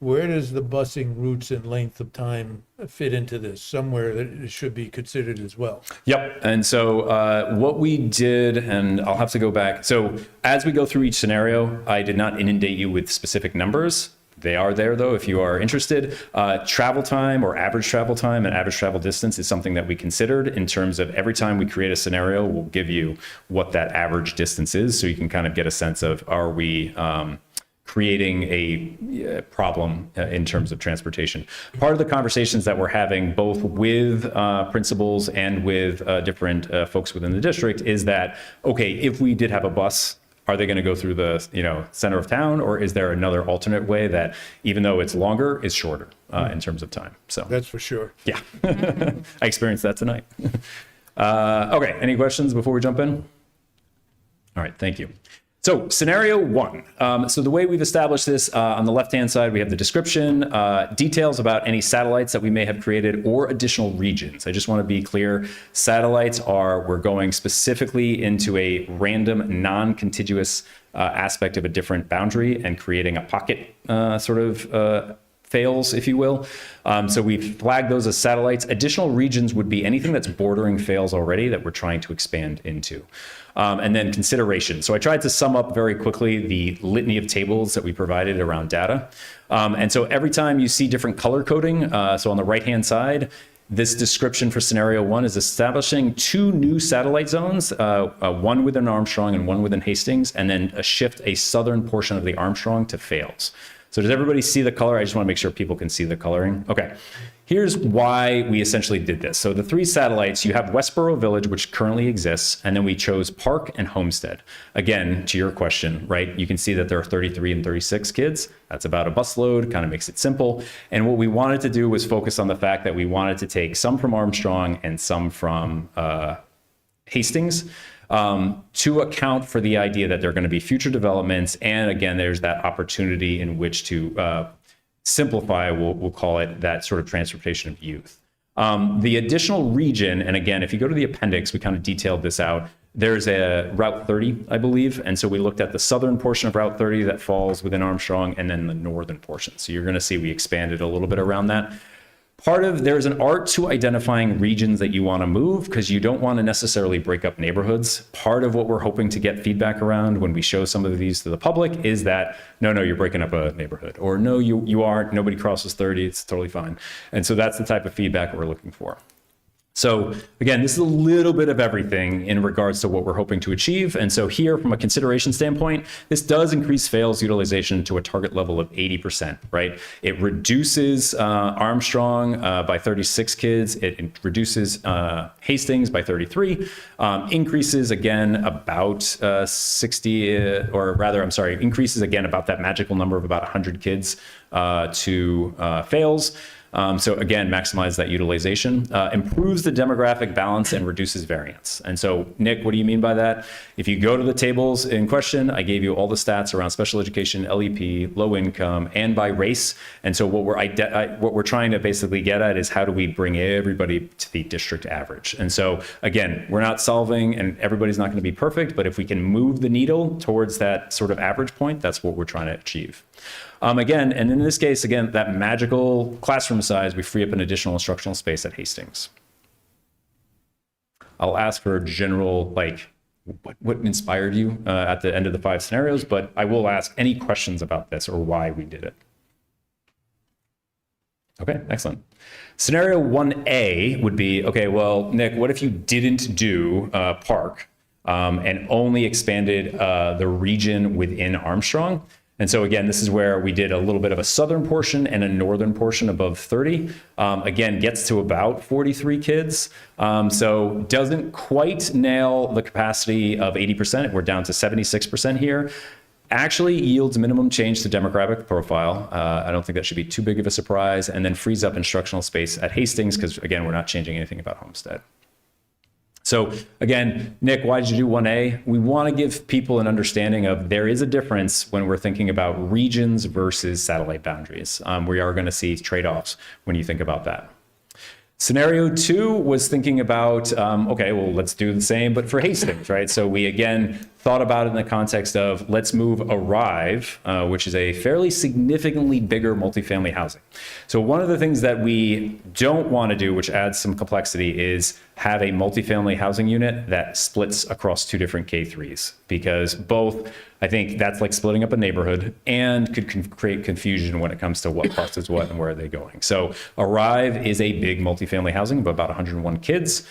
where does the busing routes and length of time fit into this? Somewhere that it should be considered as well. Yep. And so what we did, and I'll have to go back. So as we go through each scenario, I did not inundate you with specific numbers. They are there, though, if you are interested. Travel time or average travel time and average travel distance is something that we considered in terms of every time we create a scenario, we'll give you what that average distance is. So you can kind of get a sense of, are we creating a problem in terms of transportation. Part of the conversations that we're having both with principals and with different folks within the district is that, okay, if we did have a bus, are they going to go through the center of town, or is there another alternate way that, even though it's longer, is shorter in terms of time? So That's for sure. yeah, I experienced that tonight. Okay, any questions before we jump in? All right, thank you. So scenario 1. So the way we've established this, on the left-hand side, we have the description, details about any satellites that we may have created or additional regions. I just want to be clear. Satellites we're going specifically into a random, non-contiguous aspect of a different boundary and creating a pocket sort of fails, if you will. So we've flagged those as satellites. Additional regions would be anything that's bordering fails already that we're trying to expand into. And then consideration. So I tried to sum up very quickly the litany of tables that we provided around data. And so every time you see different color coding, so on the right-hand side, this description for scenario 1 is establishing 2 new satellite zones, one within Armstrong and one within Hastings, and then a southern portion of the Armstrong to fails. So does everybody see the color? I just want to make sure people can see the coloring. Okay. Here's why we essentially did this. So the 3 satellites, you have Westborough Village, which currently exists, and then we chose Park and Homestead. Again, to your question, right? You can see that there are 33 and 36 kids. That's about a busload, kind of makes it simple. And what we wanted to do was focus on the fact that we wanted to take some from Armstrong and some from Hastings, to account for the idea that there are going to be future developments. And again, there's that opportunity in which to simplify, we'll call it, that sort of transportation of youth. The additional region, and again, if you go to the appendix, we kind of detailed this out. There's a Route 30, I believe. And so we looked at the southern portion of Route 30 that falls within Armstrong, and then the northern portion. So you're going to see we expanded a little bit around that. There's an art to identifying regions that you want to move because you don't want to necessarily break up neighborhoods. Part of what we're hoping to get feedback around when we show some of these to the public is that, no, you're breaking up a neighborhood, or no, you aren't, nobody crosses 30, it's totally fine. And so that's the type of feedback we're looking for. So again, this is a little bit of everything in regards to what we're hoping to achieve. And so here, from a consideration standpoint, this does increase fails utilization to a target level of 80%, right? It reduces Armstrong by 36 kids. It reduces Hastings by 33, increases again about 60, increases again about that magical number of about 100 kids to fails. So again, maximize that utilization, improves the demographic balance and reduces variance. And so, Nick, what do you mean by that? If you go to the tables in question, I gave you all the stats around special education, LEP, low income, and by race. And so what we're trying to basically get at is how do we bring everybody to the district average? And so again, we're not solving, and everybody's not going to be perfect, but if we can move the needle towards that sort of average point, that's what we're trying to achieve. Again, and in this case, again, that magical classroom size, we free up an additional instructional space at Hastings. I'll ask for a general, like, what inspired you at the end of the 5 scenarios, but I will ask any questions about this or why we did it. Okay, excellent. Scenario 1A would be, okay, well, Nick, what if you didn't do Park and only expanded the region within Armstrong? And so again, this is where we did a little bit of a southern portion and a northern portion above 30. Again, gets to about 43 kids. So doesn't quite nail the capacity of 80%. We're down to 76% here. Actually yields minimum change to demographic profile. I don't think that should be too big of a surprise. And then frees up instructional space at Hastings because, again, we're not changing anything about Homestead. So again, Nick, why did you do 1A? We want to give people an understanding of there is a difference when we're thinking about regions versus satellite boundaries. We are going to see trade-offs when you think about that. Scenario 2 was thinking about, okay, well, let's do the same, but for Hastings, right? So we, again, thought about it in the context of let's move Arrive, which is a fairly significantly bigger multifamily housing. So one of the things that we don't want to do, which adds some complexity, is have a multifamily housing unit that splits across 2 different K3s, because both, I think that's like splitting up a neighborhood and could create confusion when it comes to what clusters what and where are they going. So Arrive is a big multifamily housing of about 101 kids.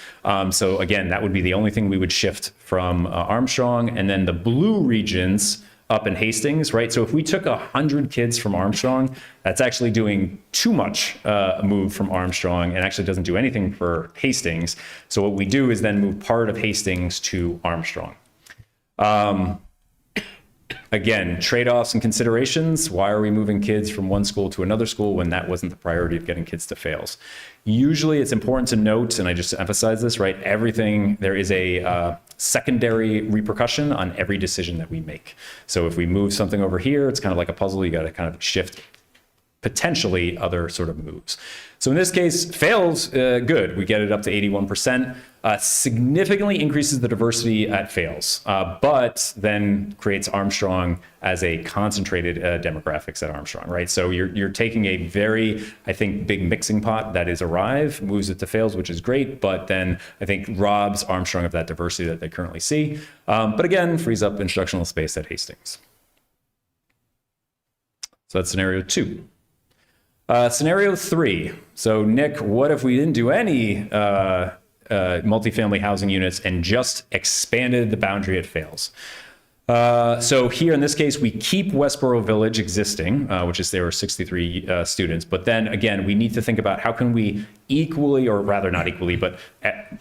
So again, that would be the only thing we would shift from Armstrong. And then the blue regions up in Hastings, right? So if we took 100 kids from Armstrong, that's actually doing too much move from Armstrong and actually doesn't do anything for Hastings. So what we do is then move part of Hastings to Armstrong. Again, trade-offs and considerations. Why are we moving kids from one school to another school when that wasn't the priority of getting kids to fails? Usually it's important to note, and I just emphasize this, right? Everything, there is a secondary repercussion on every decision that we make. So if we move something over here, it's kind of like a puzzle. You got to kind of shift potentially other sort of moves. So in this case, fails, good. We get it up to 81%. Significantly increases the diversity at fails, but then creates Armstrong as a concentrated demographics at Armstrong, right? So you're taking a very, I think, big mixing pot that is Arrive, moves it to fails, which is great, but then I think robs Armstrong of that diversity that they currently see. But again, frees up instructional space at Hastings. So that's scenario 2. Scenario 3. So Nick, what if we didn't do any multifamily housing units and just expanded the boundary at fails? So here in this case, we keep Westborough Village existing, which is there were 63 students. But then again, we need to think about how can we equally, or rather not equally, but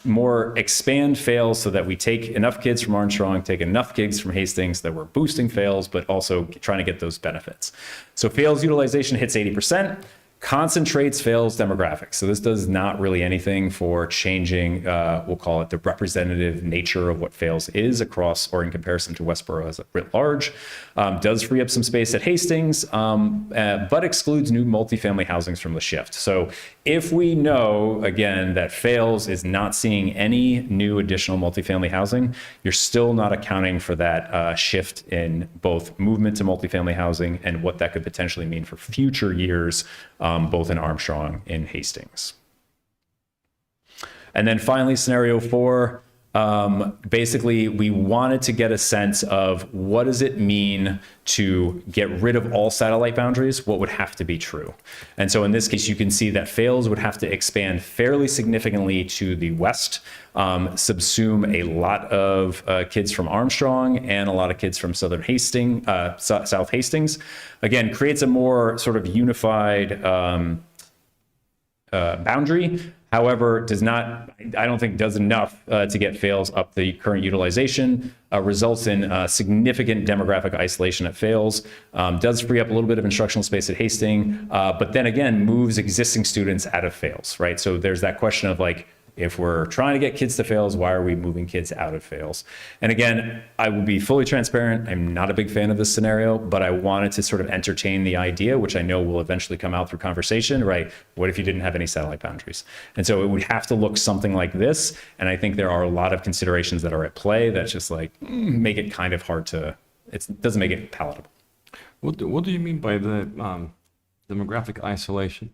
more expand fails so that we take enough kids from Armstrong, take enough kids from Hastings that we're boosting fails, but also trying to get those benefits. So fails utilization hits 80%. Concentrates fails demographics. So this does not really anything for changing, we'll call it the representative nature of what fails is across or in comparison to Westborough as a writ large. Does free up some space at Hastings, but excludes new multifamily housings from the shift. So if we know, again, that fails is not seeing any new additional multifamily housing, you're still not accounting for that shift in both movement to multifamily housing and what that could potentially mean for future years both in Armstrong and Hastings. And then finally, scenario 4, basically we wanted to get a sense of what does it mean to get rid of all satellite boundaries? What would have to be true? And so in this case, you can see that Fales would have to expand fairly significantly to the west, subsume a lot of kids from Armstrong and a lot of kids from South Hastings. Again, creates a more sort of unified boundary. However, I don't think does enough to get Fales up the current utilization, results in significant demographic isolation at Fales, does free up a little bit of instructional space at Hastings, but then again, moves existing students out of Fales, right? So there's that question of like, if we're trying to get kids to Fales, why are we moving kids out of Fales? And again, I will be fully transparent. I'm not a big fan of this scenario, but I wanted to sort of entertain the idea, which I know will eventually come out through conversation, right? What if you didn't have any satellite boundaries? And so it would have to look something like this. And I think there are a lot of considerations that are at play that just like make it kind of hard to, it doesn't make it palatable. What do you mean by the demographic isolation?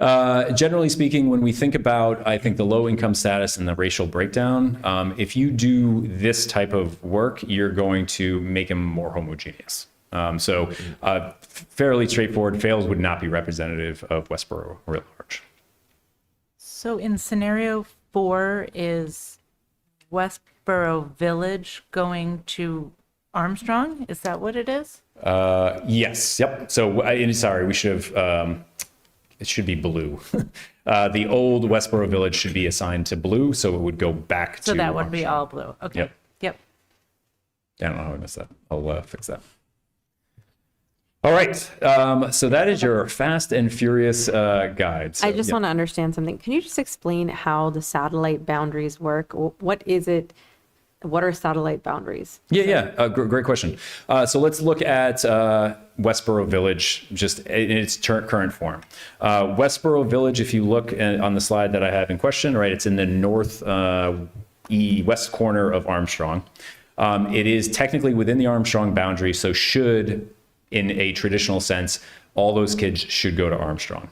Generally speaking, when we think about, I think, the low income status and the racial breakdown, if you do this type of work, you're going to make them more homogeneous. Fairly straightforward. Fales would not be representative of Westborough writ large. So in scenario 4, is Westborough Village going to Armstrong? Is that what it is? Yes. Yep. So sorry, we should have. It should be blue. The old Westborough Village should be assigned to blue, so it would go back to. So that would be Armstrong. all blue. Okay. Yep. Yep. I don't know how I missed that. I'll fix that. All right. So that is your fast and furious guide. So, I just want to understand something. Can you just explain how the satellite boundaries work? What is it? What are satellite boundaries? Yeah. Great question. So let's look at Westborough Village just in its current form. Westborough Village, if you look on the slide that I have in question, right, it's in the west corner of Armstrong. It is technically within the Armstrong boundary, so should, in a traditional sense, all those kids should go to Armstrong.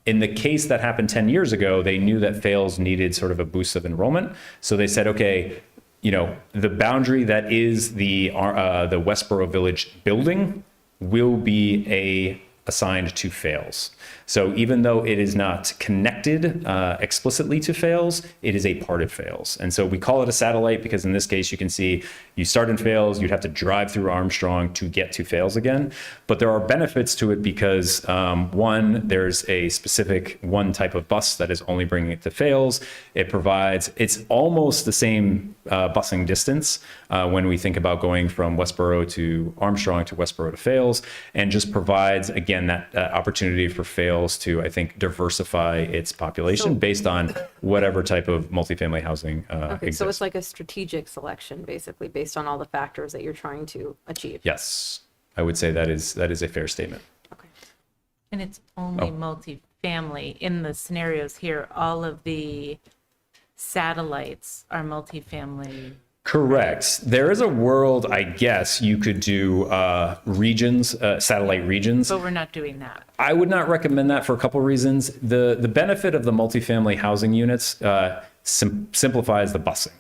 In the case that happened 10 years ago, they knew that Fales needed sort of a boost of enrollment. So they said, okay, the boundary that is the Westborough Village building will be assigned to Fales. So even though it is not connected explicitly to Fales, it is a part of Fales. And so we call it a satellite because in this case, you can see you start in Fales, you'd have to drive through Armstrong to get to Fales again. But there are benefits to it because one, there's a specific one type of bus that is only bringing it to Fales. It's almost the same busing distance when we think about going from Westborough to Armstrong to Westborough to Fales, and just provides, again, that opportunity for Fales to, I think, diversify its population based on whatever type of multifamily housing exists. So it's like a strategic selection, basically, based on all the factors that you're trying to achieve. Yes, I would say that is a fair statement. Okay. And it's only multifamily. In the scenarios here, all of the satellites are multifamily. Correct. There is a world, I guess, you could do regions, satellite regions. But we're not doing that. I would not recommend that for a couple of reasons. The benefit of the multifamily housing units simplifies the busing.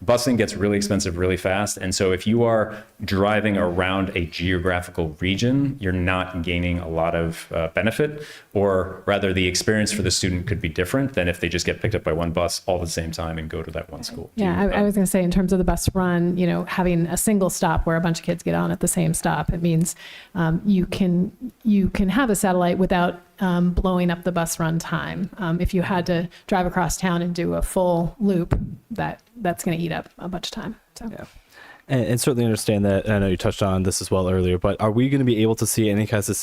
Busing gets really expensive really fast. And so if you are driving around a geographical region, you're not gaining a lot of benefit, or rather the experience for the student could be different than if they just get picked up by one bus all at the same time and go to that one school. Yeah, I was going to say, in terms of the bus run, having a single stop where a bunch of kids get on at the same stop, it means you can have a satellite without blowing up the bus run time. If you had to drive across town and do a full loop, that's going to eat up a bunch of time. So. Yeah. And certainly understand that, and I know you touched on this as well earlier, but are we going to be able to see any kind of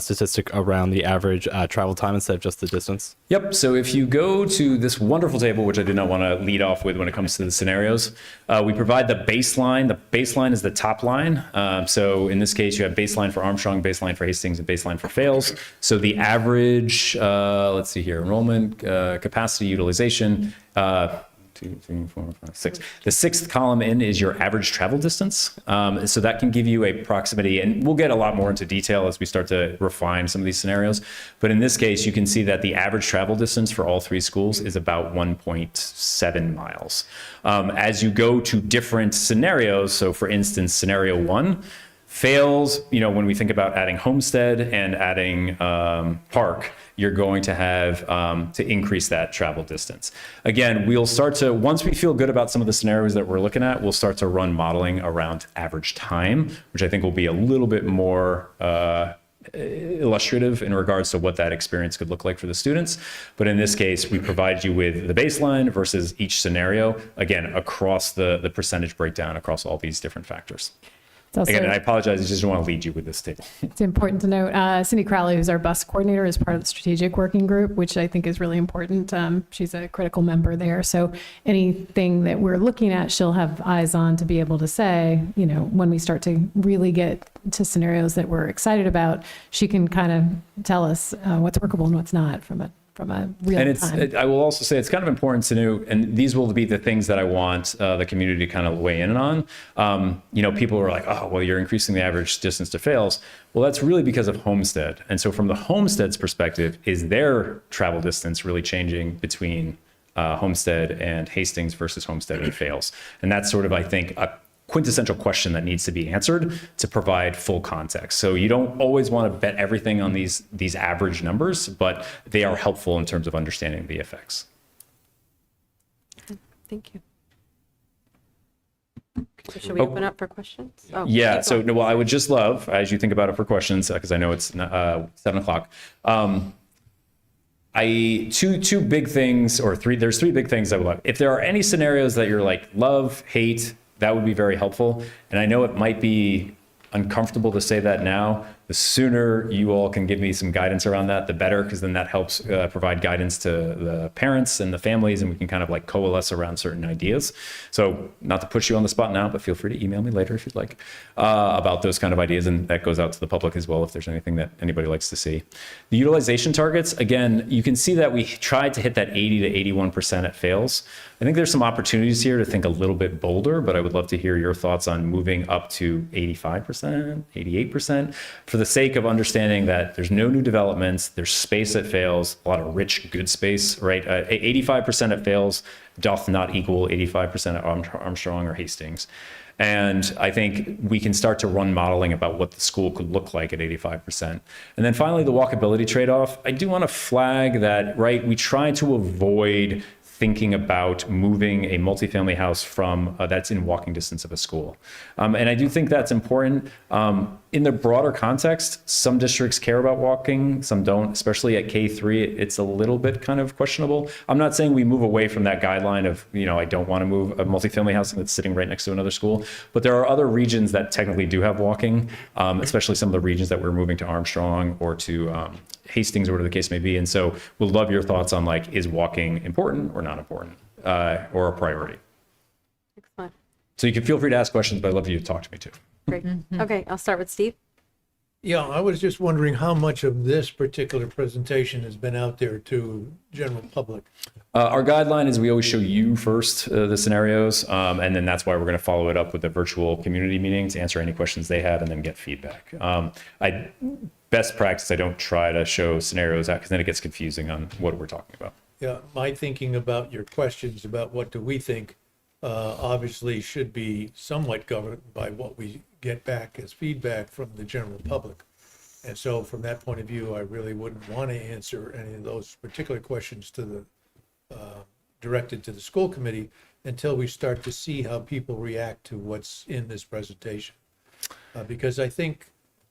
statistic around the average travel time instead of just the distance? Yep. So if you go to this wonderful table, which I did not want to lead off with when it comes to the scenarios, we provide the baseline. The baseline is the top line. So in this case, you have baseline for Armstrong, baseline for Hastings, and baseline for Fales. So the average, let's see here, enrollment, capacity utilization, 2, 2, 3, 4, 5, 6. The sixth column in is your average travel distance. So that can give you a proximity, and we'll get a lot more into detail as we start to refine some of these scenarios. But in this case, you can see that the average travel distance for all three schools is about 1.7 miles. As you go to different scenarios, so for instance, scenario 1, Fails, when we think about adding Homestead and adding Park, you're going to have to increase that travel distance. Again, we'll start to, once we feel good about some of the scenarios that we're looking at, we'll start to run modeling around average time, which I think will be a little bit more illustrative in regards to what that experience could look like for the students. But in this case, we provide you with the baseline versus each scenario, again, across the percentage breakdown across all these different factors. Again, and I apologize, I just don't want to lead you with this table. It's important to note, Cindy Crowley, who's our bus coordinator, is part of the strategic working group, which I think is really important. She's a critical member there. So anything that we're looking at, she'll have eyes on to be able to say, when we start to really get to scenarios that we're excited about, she can kind of tell us what's workable and what's not from a real time. I will also say it's kind of important to know, and these will be the things that I want the community to kind of weigh in on. People are like, oh, well, you're increasing the average distance to fails. Well, that's really because of Homestead. And so from the Homestead's perspective, is their travel distance really changing between Homestead and Hastings versus Homestead and Fails? And that's sort of, I think, a quintessential question that needs to be answered to provide full context. So you don't always want to bet everything on these average numbers, but they are helpful in terms of understanding the effects. Thank you. So should we open up for questions? Oh, yeah. So, well, I would just love, as you think about it for questions, because I know it's 7 o'clock. Two big things, or three. There's three big things I would love. If there are any scenarios that you're like love, hate, that would be very helpful. And I know it might be uncomfortable to say that now. The sooner you all can give me some guidance around that, the better, because then that helps provide guidance to the parents and the families, and we can kind of like coalesce around certain ideas. So not to push you on the spot now, but feel free to email me later if you'd like about those kind of ideas, and that goes out to the public as well if there's anything that anybody likes to see. The utilization targets, again, you can see that we tried to hit that 80 to 81% at fails. I think there's some opportunities here to think a little bit bolder, but I would love to hear your thoughts on moving up to 85%, 88%, for the sake of understanding that there's no new developments, there's space at fails, a lot of rich, good space, right? 85% at fails doth not equal 85% at Armstrong or Hastings. And I think we can start to run modeling about what the school could look like at 85%. And then finally, the walkability trade-off. I do want to flag that, right, we try to avoid thinking about moving a multifamily house from that's in walking distance of a school. And I do think that's important. In the broader context, some districts care about walking, some don't, especially at K3, it's a little bit kind of questionable. I'm not saying we move away from that guideline of, I don't want to move a multifamily housing that's sitting right next to another school, but there are other regions that technically do have walking, especially some of the regions that we're moving to Armstrong or to Hastings or whatever the case may be. And so we'll love your thoughts on like, is walking important or not important or a priority? Excellent. So you can feel free to ask questions, but I'd love you to talk to me too. Great. Okay, I'll start with Steve. Yeah, I was just wondering how much of this particular presentation has been out there to general public. Our guideline is we always show you first the scenarios, and then that's why we're going to follow it up with a virtual community meeting to answer any questions they have and then get feedback. Best practice, I don't try to show scenarios out because then it gets confusing on what we're talking about. Yeah, my thinking about your questions about what do we think obviously should be somewhat governed by what we get back as feedback from the general public. And so from that point of view, I really wouldn't want to answer any of those particular questions to the directed to the school committee until we start to see how people react to what's in this presentation. Because I think,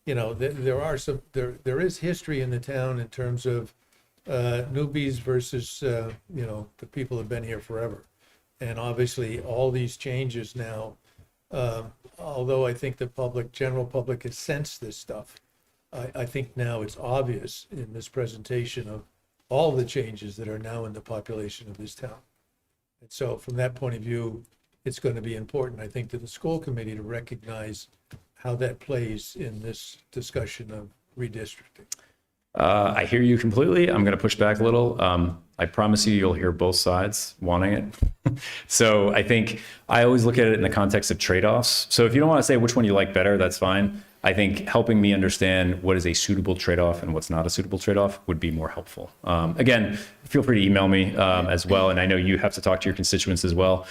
there is history in the town in terms of newbies versus, the people who've been here forever. And obviously all these changes now, although I think the general public has sensed this stuff, I think now it's obvious in this presentation of all the changes that are now in the population of this town. And so from that point of view, it's going to be important, I think, to the school committee to recognize how that plays in this discussion of redistricting. I hear you completely. I'm going to push back a little. I promise you, you'll hear both sides wanting it. So I think I always look at it in the context of trade-offs. So if you don't want to say which one you like better, that's fine. I think helping me understand what is a suitable trade-off and what's not a suitable trade-off would be more helpful. Again, feel free to email me as well. And I know you have to talk to your constituents as well.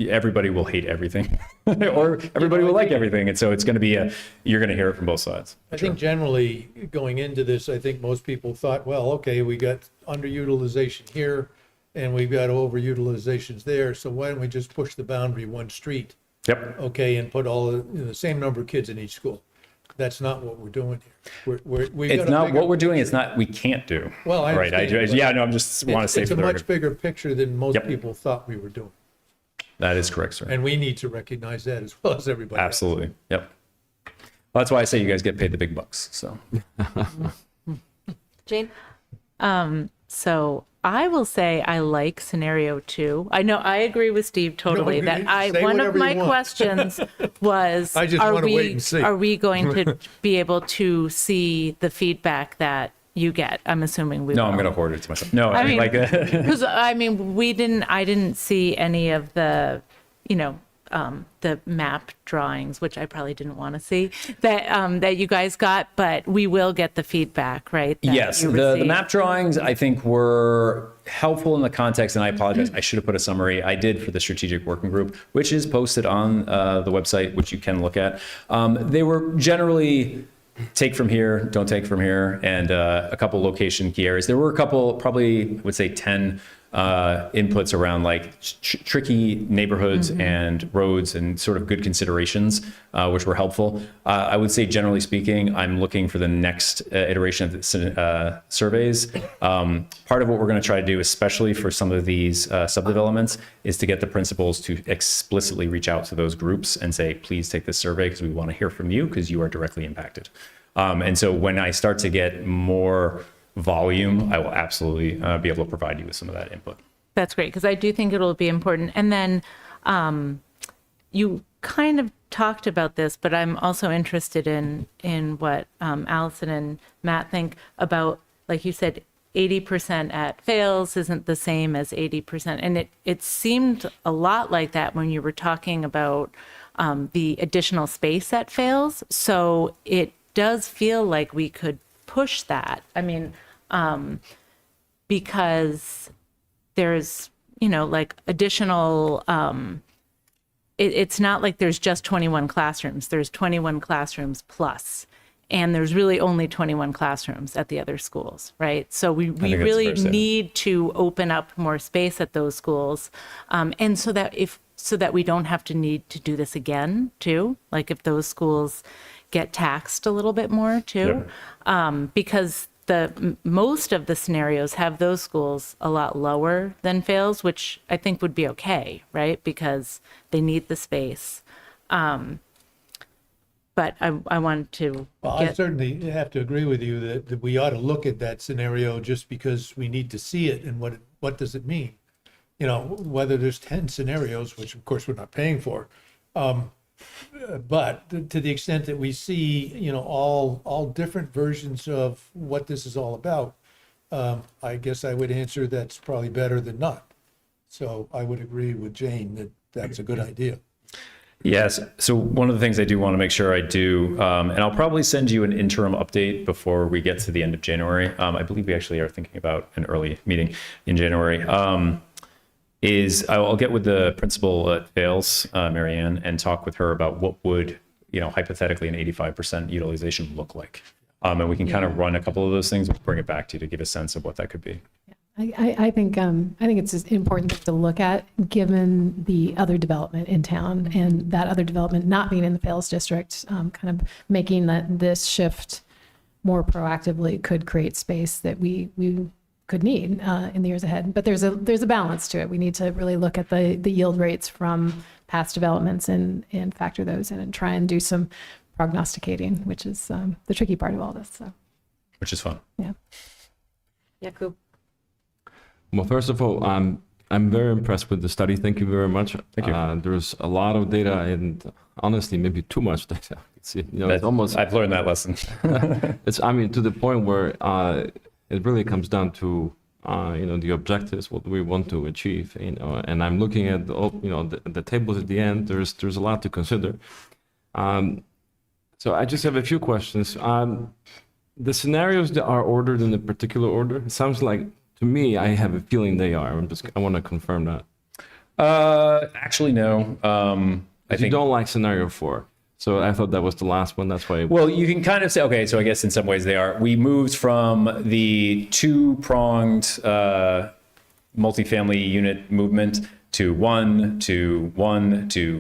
Everybody will hate everything or everybody will like everything. And so it's going to be you're going to hear it from both sides. I think generally going into this, I think most people thought, well, okay, we got underutilization here and we've got overutilizations there. So why don't we just push the boundary one street? Yep. Okay, and put all the same number of kids in each school. That's not what we're doing here. We've It's got a not bigger what we're doing. picture. It's not, we can't do. Well, I right. understand, Yeah, but no, I'm just want to say It's for a the much record. bigger picture than most Yep. people thought we were doing. That is correct, sir. And we need to recognize that as well as everybody else. Absolutely. Yep. Well, that's why I say you guys get paid the big bucks. So Jane? So I will say I like scenario 2. I know I agree with Steve totally No, that say one of whatever my you want. questions was I just wanna wait and see. are we going to be able to see the feedback that you get? I'm assuming we no, will. I'm going to hoard it to myself. No, I mean, like because I didn't see any of the, the map drawings, which I probably didn't want to see that you guys got, but we will get the feedback, right? that yes, you the received. map drawings I think were helpful in the context, and I apologize. I should have put a summary. I did for the strategic working group, which is posted on the website, which you can look at. They were generally take from here, don't take from here, and a couple location key areas. There were a couple, probably I would say 10 inputs around like tricky neighborhoods and roads and sort of good considerations, which were helpful. I would say generally speaking, I'm looking for the next iteration of the surveys. Part of what we're going to try to do, especially for some of these subdevelopments, is to get the principals to explicitly reach out to those groups and say, please take this survey because we want to hear from you because you are directly impacted. And so when I start to get more volume, I will absolutely be able to provide you with some of that input. That's great, because I do think it'll be important. And then you kind of talked about this, but I'm also interested in what Allison and Matt think about, like you said, 80% at fails isn't the same as 80%. And it seemed a lot like that when you were talking about the additional space at fails. So it does feel like we could push that. I mean, because there's, like additional, it's not like there's just 21 classrooms. There's 21 classrooms plus, and there's really only 21 classrooms at the other schools, right? So we that's really fair to say. need to open up more space at those schools. And so that we don't have to need to do this again too. Like if those schools get taxed a little bit more too, because most of the scenarios have those schools a lot lower than fails, which I think would be okay, right? Because they need the space. But I want to Well, I certainly have to agree with you that we ought to look at that scenario just because we need to see it and what does it mean? Whether there's 10 scenarios, which of course we're not paying for. But to the extent that we see, all different versions of what this is all about, I guess I would answer that's probably better than not. So I would agree with Jane that that's a good idea. Yes. So one of the things I do want to make sure I do, and I'll probably send you an interim update before we get to the end of January. I believe we actually are thinking about an early meeting in January. I'll get with the principal at Fails, Marianne, and talk with her about what would, hypothetically an 85% utilization look like. And we can kind of run a couple of those things, and bring it back to you to give a sense of what that could be. I think it's just important to look at, given the other development in town and that other development not being in the Fails district, kind of making this shift more proactively could create space that we could need in the years ahead. But there's a balance to it. We need to really look at the yield rates from past developments and factor those in and try and do some prognosticating, which is the tricky part of all this. So, Which is fun. yeah. Jakub? Well, first of all, I'm very impressed with the study. Thank you very much. Thank you. There's a lot of data and honestly, maybe too much data. it's almost, I've learned that lesson. it's, I mean, to the point where it really comes down to, the objectives, what we want to achieve, and I'm looking at, the tables at the end, there's a lot to consider. So I just have a few questions. The scenarios that are ordered in a particular order, it sounds like, to me, I have a feeling they are. I want to confirm that. Actually, no. I You think don't like scenario 4. So I thought that was the last one. That's why. Well, you can kind of say, okay, so I guess in some ways they are. We moved from the two-pronged multifamily unit movement to one, to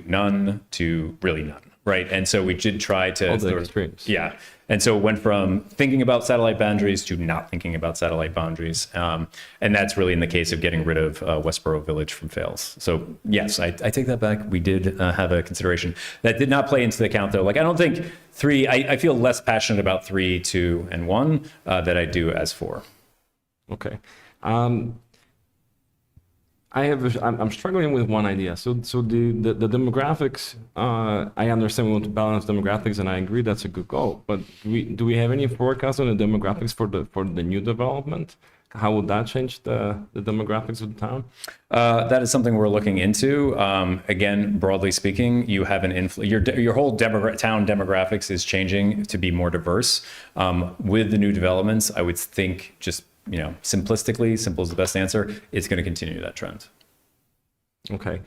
none, to really none, right? And so we did try to... All the extremes. Yeah. And so it went from thinking about satellite boundaries to not thinking about satellite boundaries. And that's really in the case of getting rid of Westborough Village from fails. So yes, I take that back. We did have a consideration. That did not play into the account though. Like, I don't think 3, I feel less passionate about 3, 2, and 1 that I do as 4. Okay. I'm struggling with one idea. So the demographics, I understand we want to balance demographics, and I agree that's a good goal. But do we have any forecast on the demographics for the new development? How would that change the demographics of the town? That is something we're looking into. Again, broadly speaking, you have your whole town demographics is changing to be more diverse. With the new developments, I would think just simplistically, simple is the best answer, it's going to continue that trend. Okay.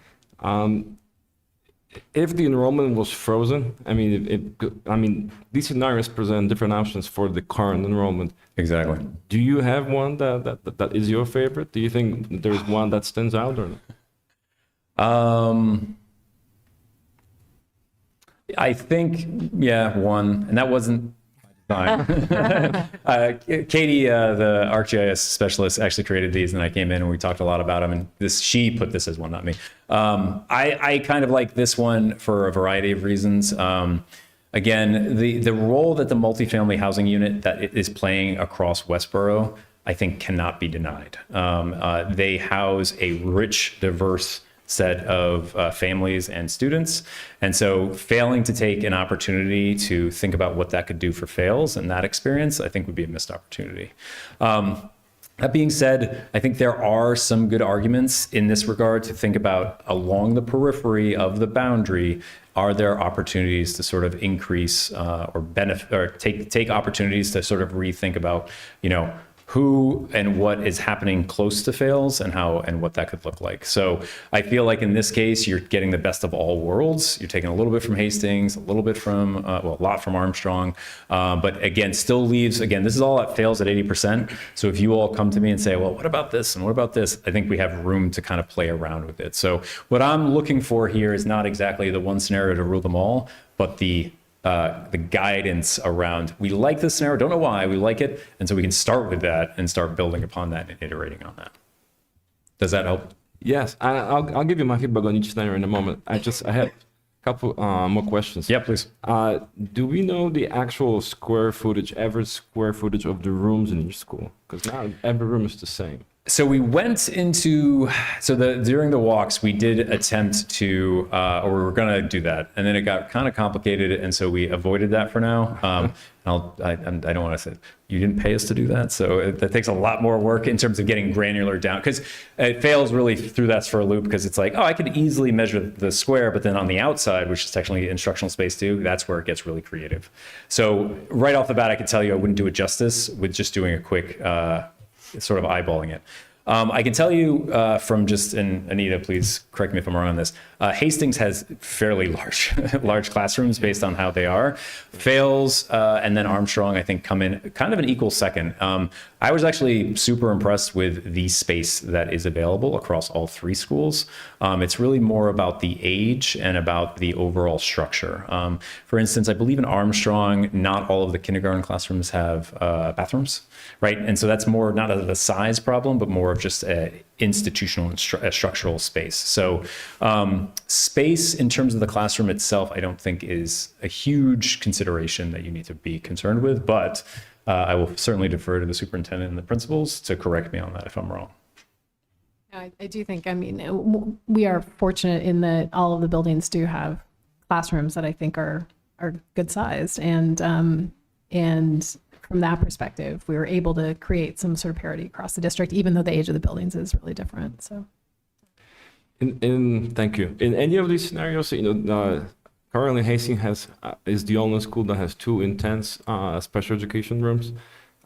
If the enrollment was frozen, I mean, these scenarios present different options for the current enrollment. Exactly. Do you have one that is your favorite? Do you think there's one that stands out or not? I think, one, and that wasn't Katie, the ArcGIS specialist, actually created these, and I came in and we talked a lot about them. And she put this as one, not me. I kind of like this one for a variety of reasons. Again, the role that the multifamily housing unit that it is playing across Westborough, I think, cannot be denied. They house a rich, diverse set of families and students. And so failing to take an opportunity to think about what that could do for fails and that experience, I think would be a missed opportunity. That being said, I think there are some good arguments in this regard to think about along the periphery of the boundary, are there opportunities to sort of increase or benefit or take opportunities to sort of rethink about, who and what is happening close to fails and how and what that could look like. So I feel like in this case, you're getting the best of all worlds. You're taking a little bit from Hastings, a little bit from, a lot from Armstrong. But again, still leaves, this is all at fails at 80%. So if you all come to me and say, well, what about this? And what about this? I think we have room to kind of play around with it. So what I'm looking for here is not exactly the one scenario to rule them all, but the guidance around, we like this scenario, don't know why, we like it. And so we can start with that and start building upon that and iterating on that. Does that help? Yes, I'll give you my feedback on each scenario in a moment. I have a couple more questions. Yeah, please. Do we know the actual average square footage of the rooms in each school? Because not every room is the same. So we went into, during the walks, we did attempt to, or we were going to do that. And then it got kind of complicated. And so we avoided that for now. I don't want to say, you didn't pay us to do that. So that takes a lot more work in terms of getting granular down, because it fails really threw us for a loop, because it's like, I could easily measure the square, but then on the outside, which is technically instructional space too, that's where it gets really creative. So right off the bat, I can tell you I wouldn't do it justice with just doing a quick, sort of eyeballing it. I can tell you from just, and Anita, please correct me if I'm wrong on this, Hastings has fairly large classrooms based on how they are. Fails and then Armstrong, I think, come in kind of an equal second. I was actually super impressed with the space that is available across all 3 schools. It's really more about the age and about the overall structure. For instance, I believe in Armstrong, not all of the kindergarten classrooms have bathrooms, right? And so that's more not of a size problem, but more of just a institutional and structural space. So space in terms of the classroom itself, I don't think is a huge consideration that you need to be concerned with, but I will certainly defer to the superintendent and the principals to correct me on that if I'm wrong. I do think, we are fortunate in that all of the buildings do have classrooms that I think are are good sized, and from that perspective, we were able to create some sort of parity across the district, even though the age of the buildings is really different. So. Thank you. In any of these scenarios, currently Hastings is the only school that has 2 intense special education rooms.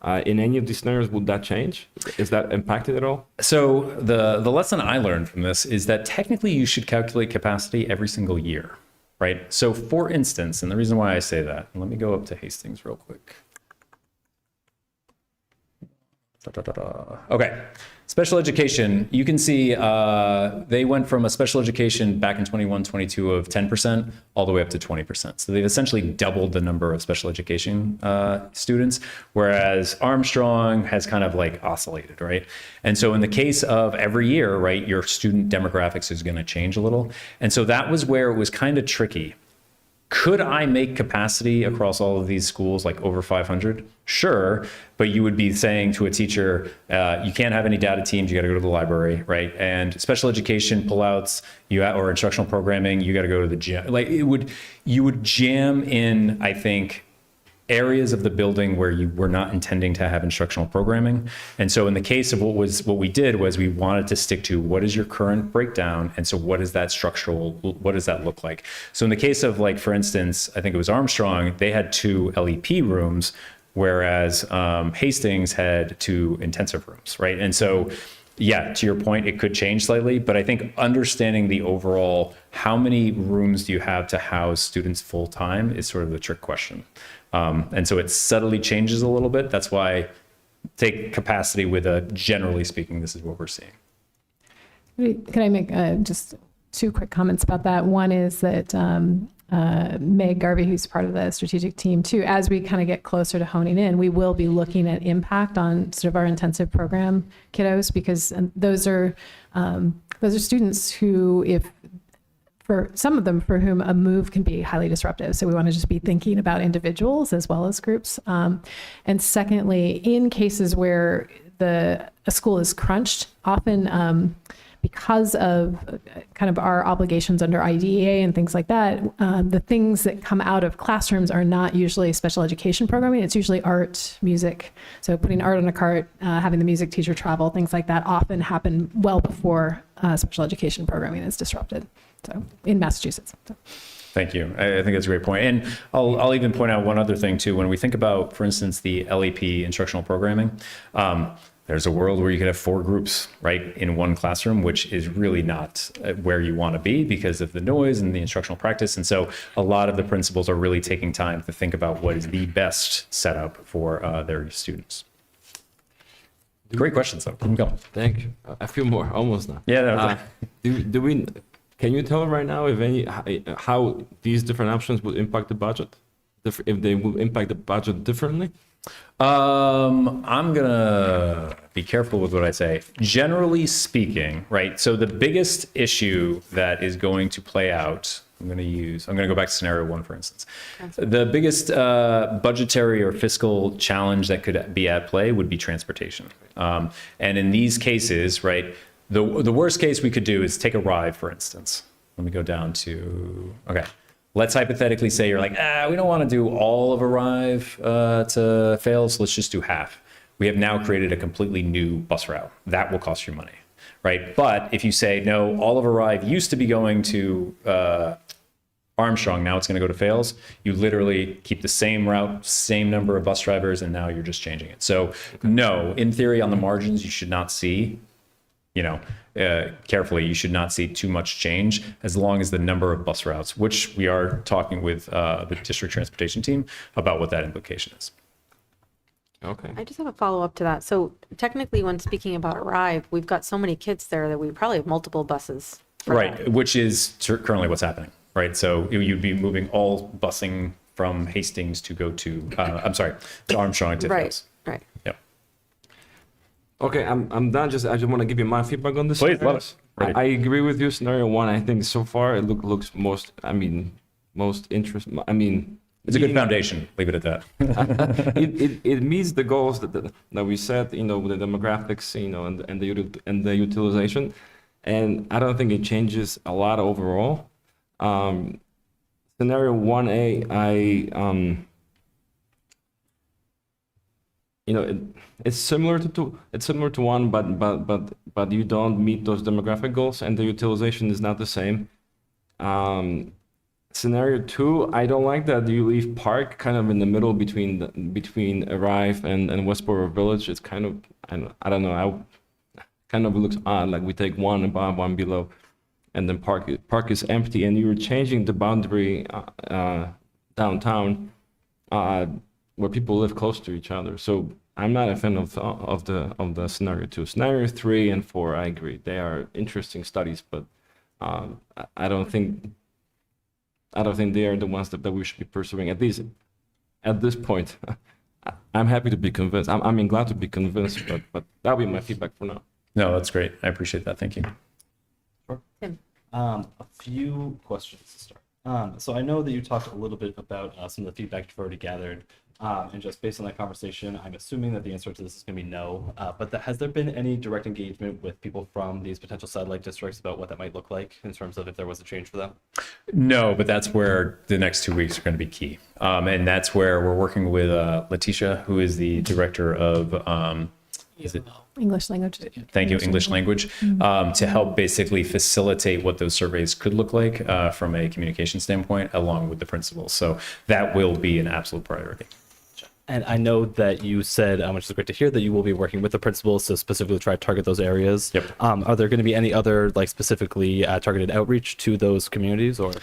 In any of these scenarios, would that change? Is that impacted at all? So the lesson I learned from this is that technically you should calculate capacity every single year, right? So for instance, and the reason why I say that, let me go up to Hastings real quick. Okay, special education, you can see they went from a special education back in 21-22 of 10% all the way up to 20%. So they've essentially doubled the number of special education students, whereas Armstrong has kind of like oscillated, right? And so in the case of every year, right, your student demographics is going to change a little. And so that was where it was kind of tricky. Could I make capacity across all of these schools like over 500? Sure, but you would be saying to a teacher, you can't have any data teams, you got to go to the library, right? And special education pullouts, or instructional programming, you got to go to the gym. Like you would jam in, I think, areas of the building where you were not intending to have instructional programming. And so in the case of what we did was we wanted to stick to what is your current breakdown, and so what is that structural, what does that look like? So in the case of, like, for instance, I think it was Armstrong, they had 2 LEP rooms, whereas Hastings had 2 intensive rooms, right? And so yeah, to your point, it could change slightly, but I think understanding the overall, how many rooms do you have to house students full time is sort of the trick question. And so it subtly changes a little bit. That's why take capacity with a generally speaking, this is what we're seeing. Can I make just 2 quick comments about that? One is that Meg Garvey, who's part of the strategic team too, as we kind of get closer to honing in, we will be looking at impact on sort of our intensive program kiddos, because those are students who, if for some of them, for whom a move can be highly disruptive. So we want to just be thinking about individuals as well as groups. And secondly, in cases where a school is crunched, often because of kind of our obligations under IDEA and things like that, the things that come out of classrooms are not usually special education programming. It's usually art, music. So putting art on a cart, having the music teacher travel, things like that often happen well before special education programming is disrupted. So in Massachusetts. So. Thank you. I think that's a great point. And I'll even point out one other thing too. When we think about, for instance, the LEP instructional programming, there's a world where you could have 4 groups, right, in one classroom, which is really not where you want to be because of the noise and the instructional practice. And so a lot of the principals are really taking time to think about what is the best setup for their students. Great questions, though. Keep going. Thank you. A few more, almost now. Yeah. Can you tell right now how these different options would impact the budget? If they will impact the budget differently? I'm gonna be careful with what I say. Generally speaking, right? So the biggest issue that is going to play out, I'm gonna go back to scenario 1, for instance. The biggest budgetary or fiscal challenge that could be at play would be transportation. And in these cases, right, the worst case we could do is take a ride, for instance. Let me go down to, okay. Let's hypothetically say you're like, we don't want to do all of Arrive to fail, so let's just do half. We have now created a completely new bus route. That will cost you money, right? But if you say, no, all of Arrive used to be going to Armstrong, now it's going to go to Fails, you literally keep the same route, same number of bus drivers, and now you're just changing it. So no, in theory, on the margins, you should not see, carefully, you should not see too much change as long as the number of bus routes, which we are talking with the district transportation team about what that implication is. Okay. I just have a follow-up to that. So technically, when speaking about Arrive, we've got so many kids there that we probably have multiple buses. Right, which is currently what's happening, right? So you'd be moving all busing from Hastings to go to, to Armstrong to Fails. Right. Yep. Okay, I'm done. I just want to give you my feedback on this. Please, love it. I agree with you. Scenario 1, I think so far it looks most interesting. It's a good foundation. Leave it at that. it meets the goals that we set, with the demographics, and the utilization, and I don't think it changes a lot overall. scenario 1A, it's similar to one, but you don't meet those demographic goals, and the utilization is not the same. Scenario 2, I don't like that you leave Park kind of in the middle between Arrive and Westborough Village. It's kind of, I don't know, kind of looks odd, like we take one above, one below, and then Park is empty, and you're changing the boundary downtown where people live close to each other. So I'm not a fan of the scenario 2. Scenario 3 and 4, I agree. They are interesting studies, but I don't think they are the ones that we should be pursuing, at least at this point. I'm happy to be convinced. I'm glad to be convinced, but that'll be my feedback for now. No, that's great. I appreciate that. Thank you. Tim. A few questions to start. So I know that you talked a little bit about some of the feedback you've already gathered. And just based on that conversation, I'm assuming that the answer to this is going to be no. But has there been any direct engagement with people from these potential satellite districts about what that might look like in terms of if there was a change for them? No, but that's where the next 2 weeks are going to be key. And that's where we're working with Letitia, who is the director of, English language. Thank you, English language, to help basically facilitate what those surveys could look like from a communication standpoint, along with the principals. So that will be an absolute priority. And I know that you said, which is great to hear, that you will be working with the principals to specifically try to target those areas. Yep. Are there going to be any other specifically targeted outreach to those communities, or?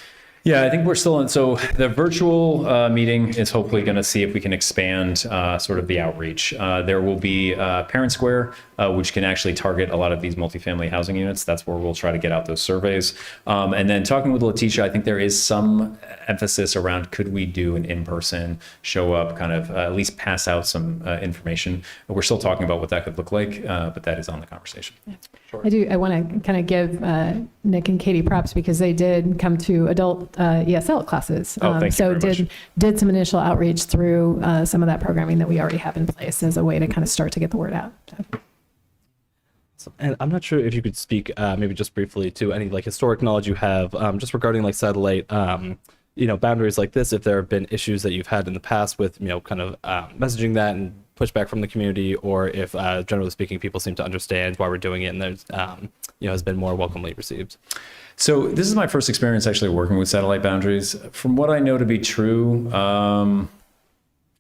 Yeah, I think we're still in. So the virtual meeting is hopefully going to see if we can expand sort of the outreach. There will be Parent Square, which can actually target a lot of these multifamily housing units. That's where we'll try to get out those surveys. And then talking with Letitia, I think there is some emphasis around could we do an in-person show up, kind of at least pass out some information. We're still talking about what that could look like, but that is on the conversation. I want to kind of give Nick and Katie props because they did come to adult ESL classes. Thank you so very much. did some initial outreach through some of that programming that we already have in place as a way to kind of start to get the word out. And I'm not sure if you could speak maybe just briefly to any historic knowledge you have just regarding satellite boundaries like this, if there have been issues that you've had in the past with kind of messaging that and pushback from the community, or if generally speaking people seem to understand why we're doing it and there's has been more welcomely received. So this is my first experience actually working with satellite boundaries. From what I know to be true, I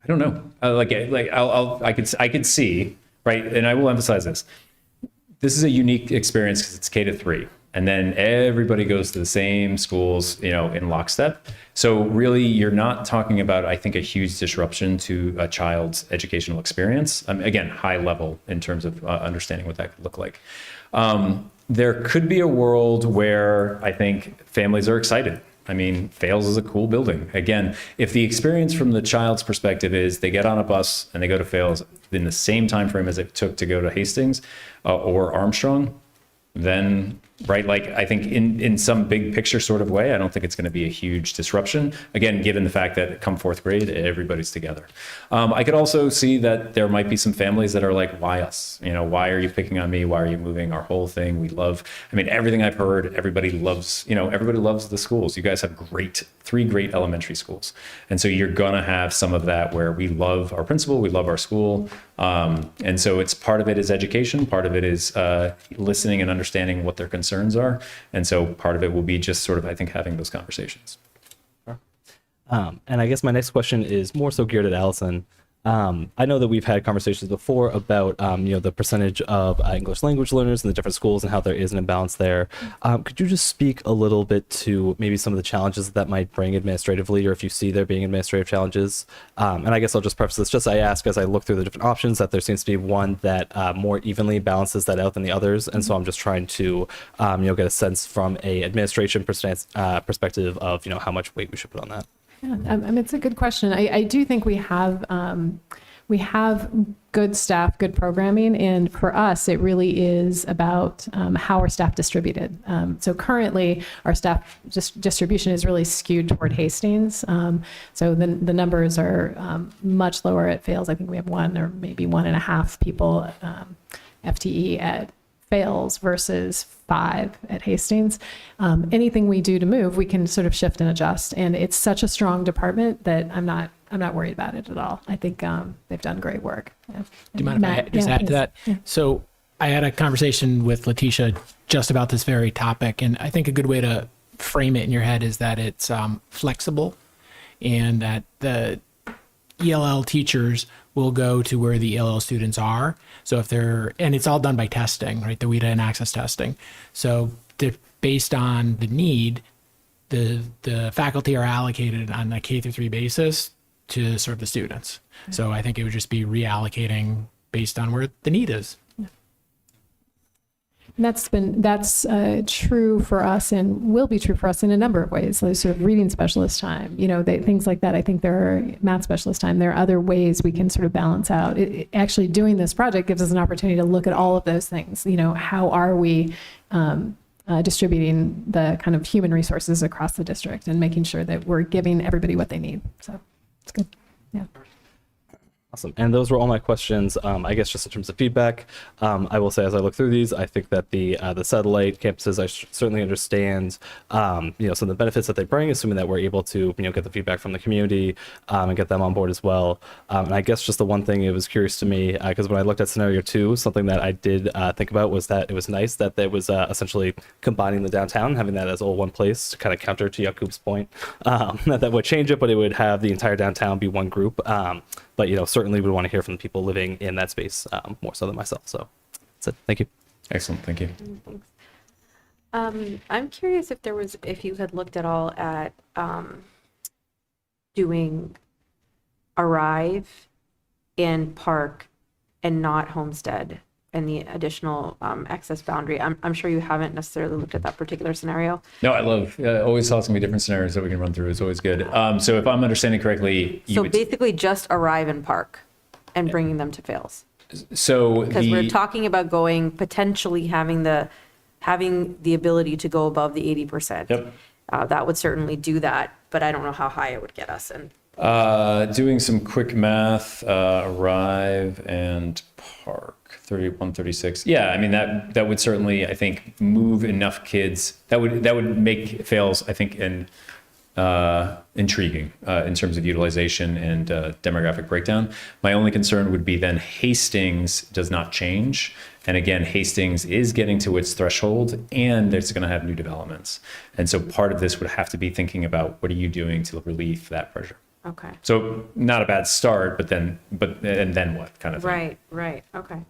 don't know. I could see, right, and I will emphasize this. This is a unique experience because it's K-3, and then everybody goes to the same schools, in lockstep. So really, you're not talking about, I think, a huge disruption to a child's educational experience. Again, high level in terms of understanding what that could look like. There could be a world where I think families are excited. I mean, Fales is a cool building. Again, if the experience from the child's perspective is they get on a bus and they go to Fales in the same time frame as it took to go to Hastings or Armstrong, then, right, I think in some big picture sort of way, I don't think it's going to be a huge disruption. Again, given the fact that come fourth grade, everybody's together. I could also see that there might be some families that are like, why us? Why are you picking on me? Why are you moving our whole thing? We love, everything I've heard, everybody loves the schools. You guys have 3 great elementary schools. And so you're going to have some of that where we love our principal, we love our school. And so it's part of it is education, part of it is listening and understanding what their concerns are. And so part of it will be just sort of, I think, having those conversations. And I guess my next question is more so geared at Allison. I know that we've had conversations before about the percentage of English language learners in the different schools and how there is an imbalance there. Could you just speak a little bit to maybe some of the challenges that might bring administratively, or if you see there being administrative challenges? And I guess I'll just preface this, I ask as I look through the different options that there seems to be one that more evenly balances that out than the others. And so I'm just trying to get a sense from a administration perspective of how much weight we should put on that. Yeah, it's a good question. I do think we have good staff, good programming, and for us, it really is about how our staff distributed. So currently, our staff distribution is really skewed toward Hastings. So the numbers are much lower at Fales. I think we have 1 or maybe 1.5 people FTE at Fales versus 5 at Hastings. Anything we do to move, we can sort of shift and adjust. And it's such a strong department that I'm not worried about it at all. I think they've done great work. Yeah. Do you mind if I just add to that? Yeah. So I had a conversation with Letitia just about this very topic, and I think a good way to frame it in your head is that it's flexible, and that the ELL teachers will go to where the ELL students are. So if they're, and it's all done by testing, right? The WIDA and access testing. So based on the need, the faculty are allocated on a K-3 basis to serve the students. So I think it would just be reallocating based on where the need is. And that's true for us and will be true for us in a number of ways. Like sort of reading specialist time, things like that. I think there are math specialist time. There are other ways we can sort of balance out. Actually, doing this project gives us an opportunity to look at all of those things. How are we distributing the kind of human resources across the district and making sure that we're giving everybody what they need. So it's good. Yeah. Awesome. And those were all my questions. I guess just in terms of feedback, I will say as I look through these, I think that the satellite campuses, I certainly understand, some of the benefits that they bring, assuming that we're able to, get the feedback from the community and get them on board as well. And I guess just the one thing it was curious to me, because when I looked at scenario 2, something that I did think about was that it was nice that there was essentially combining the downtown, having that as all one place to kind of counter to Yakub's point. Not that would change it, but it would have the entire downtown be one group. But certainly would want to hear from the people living in that space more so than myself. So that's it. Thank you. Excellent. Thank you. Thanks. I'm curious if you had looked at all at doing Arrive and Park and not Homestead and the additional excess boundary. I'm sure you haven't necessarily looked at that particular scenario. No, I love always thoughts can be different scenarios that we can run through. It's always good. So if I'm understanding correctly, So basically just Arrive and Park and bringing them to Fails. So Because we're talking about potentially having the ability to go above the 80%. Yep. That would certainly do that, but I don't know how high it would get us. And doing some quick math, Arrive and Park. 31, 36. Yeah, I mean that would certainly, I think, move enough kids. That would make Fails, I think, intriguing in terms of utilization and demographic breakdown. My only concern would be then Hastings does not change, and again, Hastings is getting to its threshold, and it's going to have new developments, and so part of this would have to be thinking about what are you doing to relieve that pressure. okay. So not a bad start, but then what kind of thing? Right. Okay.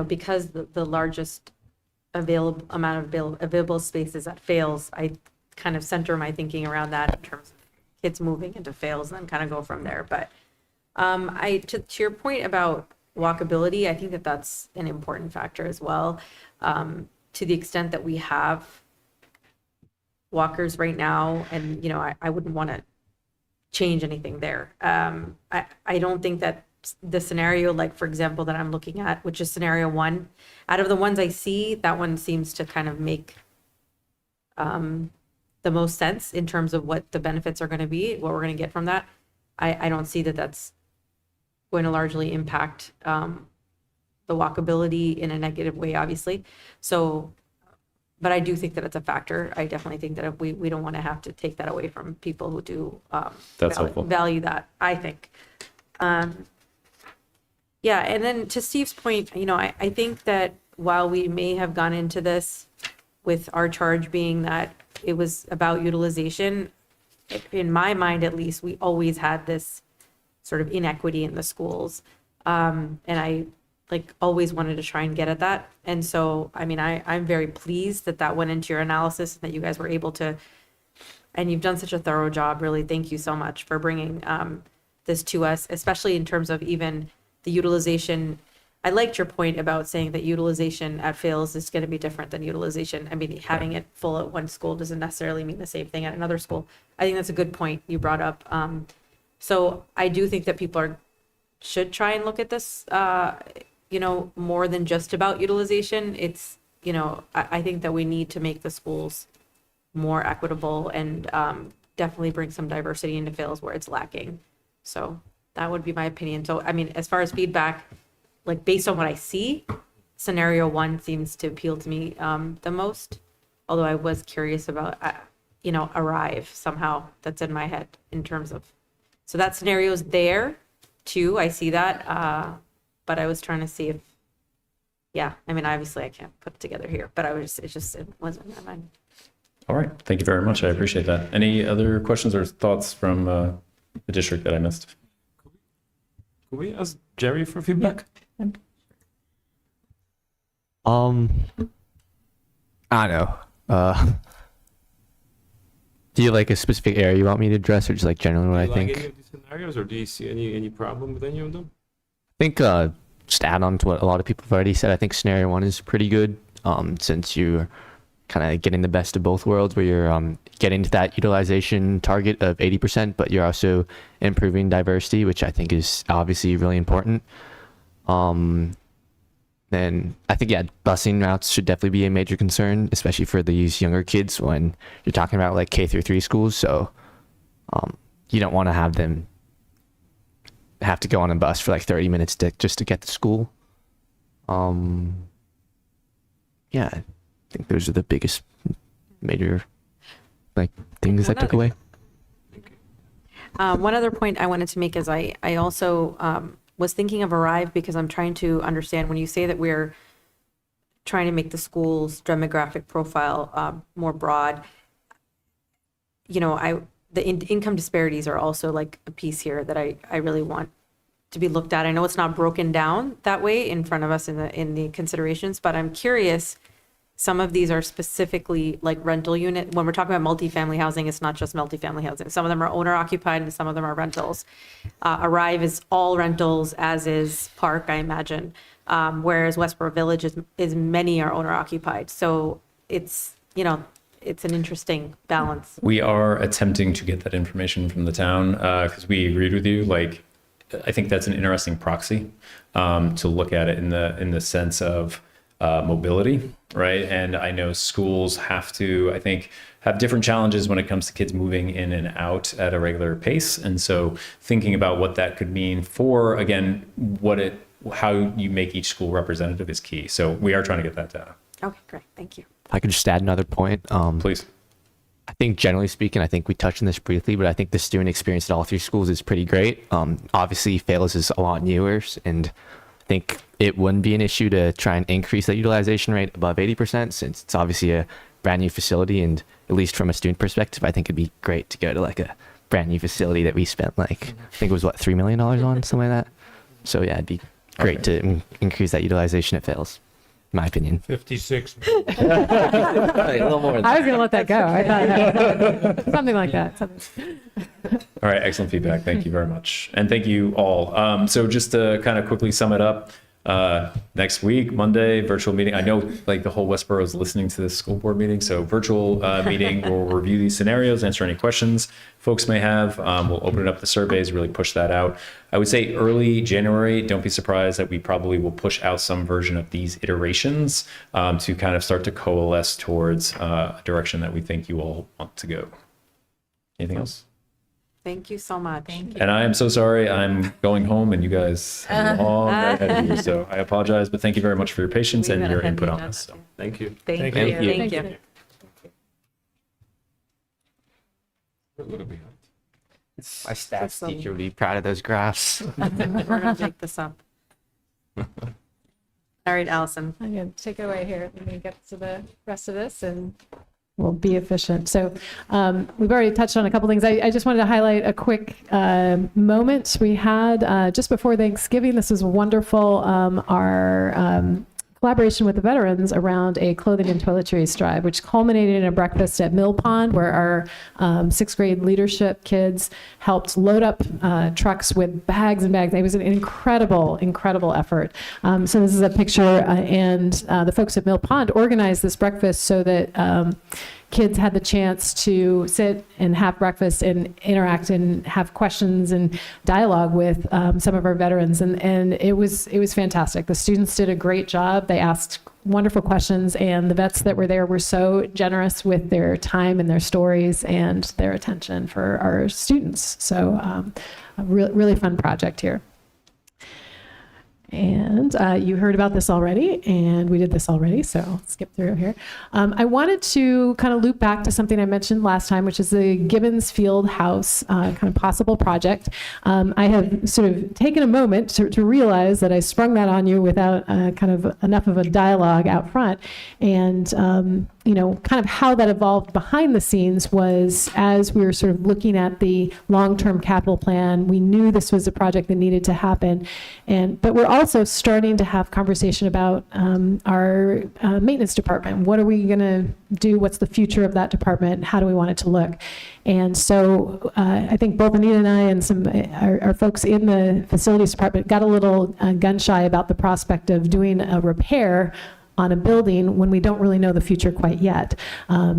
Because the largest available spaces at Fails, I kind of center my thinking around that in terms of kids moving into Fails and then kind of go from there. But to your point about walkability, I think that that's an important factor as well. To the extent that we have walkers right now, and I wouldn't want to change anything there. I don't think that the scenario, like for example, that I'm looking at, which is scenario 1, out of the ones I see, that one seems to kind of make the most sense in terms of what the benefits are going to be, what we're going to get from that. I don't see that that's going to largely impact the walkability in a negative way, obviously. So, but I do think that it's a factor. I definitely think that we don't want to have to take that away from people who do That's helpful. value that, I think. Yeah, and then to Steve's point, I think that while we may have gone into this with our charge being that it was about utilization, in my mind at least, we always had this sort of inequity in the schools. And I always wanted to try and get at that. And so, I'm very pleased that went into your analysis and that you guys were able to, and you've done such a thorough job, really. Thank you so much for bringing this to us, especially in terms of even the utilization. I liked your point about saying that utilization at Fails is going to be different than utilization. Having it full at one school doesn't necessarily mean the same thing at another school. I think that's a good point you brought up. So I do think that people should try and look at this, more than just about utilization. It's, I think that we need to make the schools more equitable and definitely bring some diversity into Fails where it's lacking. So that would be my opinion. So, as far as feedback, like based on what I see, scenario 1 seems to appeal to me the most. Although I was curious about, arrive somehow, that's in my head in terms of, so that scenario's there too. I see that. But I was trying to see if, obviously I can't put it together here, but it wasn't in my mind. All right. Thank you very much. I appreciate that. Any other questions or thoughts from the district that I missed? Could we ask Jerry for feedback? I don't know. Do you like a specific area you want me to address, or just like generally what I Do you like think? any of these scenarios, or do you see any problem with any of them? I think just add on to what a lot of people have already said. I think scenario 1 is pretty good, since you're kind of getting the best of both worlds, where you're getting to that utilization target of 80%, but you're also improving diversity, which I think is obviously really important. Then I think, busing routes should definitely be a major concern, especially for these younger kids when you're talking about like K-3 schools. So you don't want to have them have to go on a bus for like 30 minutes just to get to school. I think those are the biggest major things I took away. One other point I wanted to make is I also was thinking of Arrive, because I'm trying to understand when you say that we're trying to make the school's demographic profile more broad. The income disparities are also like a piece here that I really want to be looked at. I know it's not broken down that way in front of us in the considerations, but I'm curious. Some of these are specifically like rental unit. When we're talking about multifamily housing, it's not just multifamily housing. Some of them are owner occupied and some of them are rentals. Arrive is all rentals, as is Park, I imagine. Whereas Westborough Village is many are owner occupied. So it's an interesting balance. We are attempting to get that information from the town because we agreed with you. Like, I think that's an interesting proxy to look at it in the sense of mobility, right? And I know schools have to, I think, have different challenges when it comes to kids moving in and out at a regular pace. And so thinking about what that could mean for, again, how you make each school representative is key. So we are trying to get that data. Okay, great. Thank you. If I could just add another point. Please. I think generally speaking, I think we touched on this briefly, but I think the student experience at all 3 schools is pretty great. Obviously, Fales is a lot newer, and I think it wouldn't be an issue to try and increase that utilization rate above 80%, since it's obviously a brand new facility. And at least from a student perspective, I think it'd be great to go to like a brand new facility that we spent I think it was $3 million on, something like that. So it'd be great to increase that utilization at Fales, in my opinion. 56. A little more than I was going to let that go. I thought something like that. All right, excellent feedback. Thank you very much. And thank you all. So just to kind of quickly sum it up, next week, Monday, virtual meeting. I know like the whole Westborough is listening to this school board meeting, so virtual meeting. We'll review these scenarios, answer any questions folks may have. We'll open it up the surveys, really push that out. I would say early January, don't be surprised that we probably will push out some version of these iterations to kind of start to coalesce towards a direction that we think you all want to go. Anything else? Thank you so much. Thank you. And I am so sorry. I'm going home and you guys have a long night ahead of you. So I apologize, but thank you very much for your patience and your input on this. So. Thank you. Thank you. you. Thank you. We're a little behind. My stats teacher would be proud of those graphs. We're going to make this up. All right, Allison. I'm going to take it away here. Let me get to the rest of this and we'll be efficient. So we've already touched on a couple things. I just wanted to highlight a quick moment we had just before Thanksgiving. This was wonderful. Our collaboration with the veterans around a clothing and toiletries drive, which culminated in a breakfast at Mill Pond, where our 6th grade leadership kids helped load up trucks with bags and bags. It was an incredible effort. So this is a picture, and the folks at Mill Pond organized this breakfast so that kids had the chance to sit and have breakfast and interact and have questions and dialogue with some of our veterans. And it was fantastic. The students did a great job. They asked wonderful questions, and the vets that were there were so generous with their time and their stories and their attention for our students. So a really fun project here. And you heard about this already, and we did this already, so I'll skip through here. I wanted to kind of loop back to something I mentioned last time, which is the Gibbons Field House kind of possible project. I have sort of taken a moment to realize that I sprung that on you without kind of enough of a dialogue out front. And kind of how that evolved behind the scenes was, as we were sort of looking at the long-term capital plan, we knew this was a project that needed to happen. But we're also starting to have conversation about our maintenance department. What are we going to do? What's the future of that department? How do we want it to look? And so I think both Anita and I and some our folks in the facilities department got a little gun shy about the prospect of doing a repair on a building when we don't really know the future quite yet. I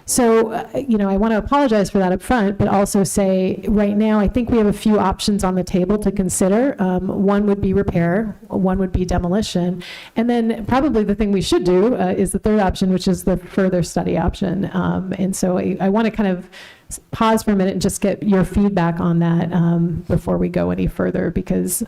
want to apologize for that up front, but also say right now I think we have a few options on the table to consider. One would be repair, one would be demolition, and then probably the thing we should do is the third option, which is the further study option. And so I want to kind of pause for a minute and just get your feedback on that before we go any further, because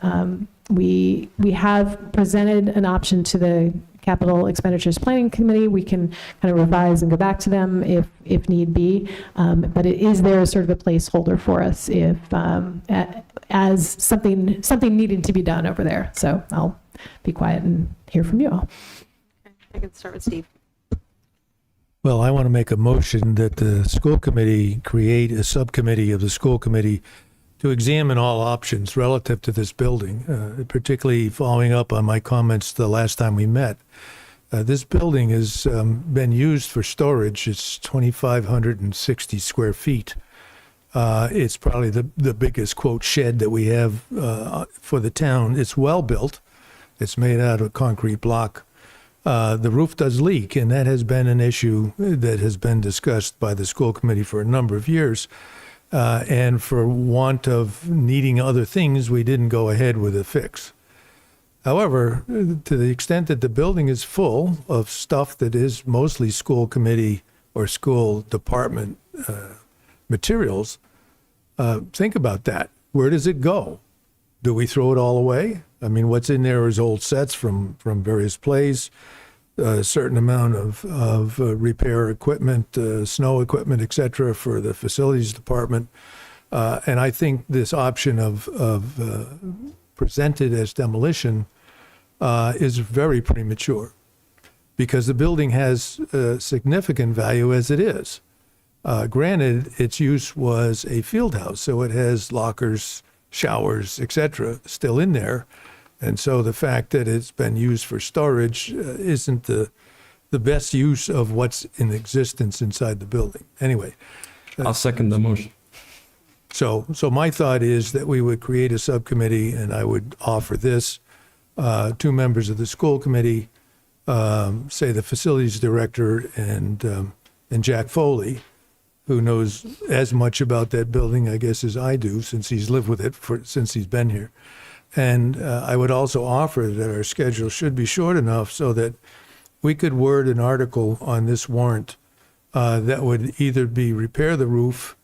we have presented an option to the Capital Expenditures Planning Committee. We can kind of revise and go back to them if need be, but it is there as sort of a placeholder for us if as something needing to be done over there. So I'll be quiet and hear from you all. I can start with Steve. Well, I want to make a motion that the school committee create a subcommittee of the school committee to examine all options relative to this building, particularly following up on my comments the last time we met. This building has been used for storage. It's 2,560 square feet. It's probably the biggest, quote, shed that we have for the town. It's well built. It's made out of concrete block. The roof does leak, and that has been an issue that has been discussed by the school committee for a number of years. And for want of needing other things, we didn't go ahead with a fix. However, to the extent that the building is full of stuff that is mostly school committee or school department materials, think about that. Where does it go? Do we throw it all away? I mean, what's in there is old sets from various plays, a certain amount of repair equipment, snow equipment, et cetera, for the facilities department. And I think this option of presented as demolition is very premature, because the building has significant value as it is. Granted, its use was a field house, so it has lockers, showers, et cetera, still in there. And so the fact that it's been used for storage isn't the best use of what's in existence inside the building. Anyway. I'll second the motion. So my thought is that we would create a subcommittee, and I would offer this, 2 members of the school committee, say the facilities director and Jack Foley, who knows as much about that building, I guess, as I do, since he's lived with it since he's been here. And I would also offer that our schedule should be short enough so that we could word an article on this warrant that would either be repair the roof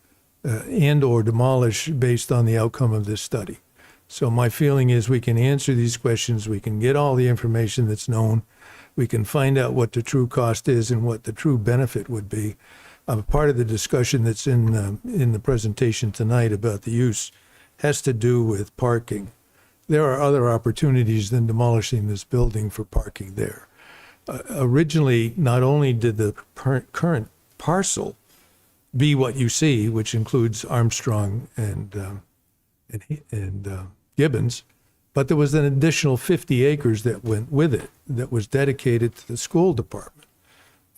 and or demolish based on the outcome of this study. So my feeling is we can answer these questions, we can get all the information that's known, we can find out what the true cost is and what the true benefit would be. Part of the discussion that's in the presentation tonight about the use has to do with parking. There are other opportunities than demolishing this building for parking there. Originally, not only did the current parcel be what you see, which includes Armstrong and Gibbons, but there was an additional 50 acres that went with it that was dedicated to the school department.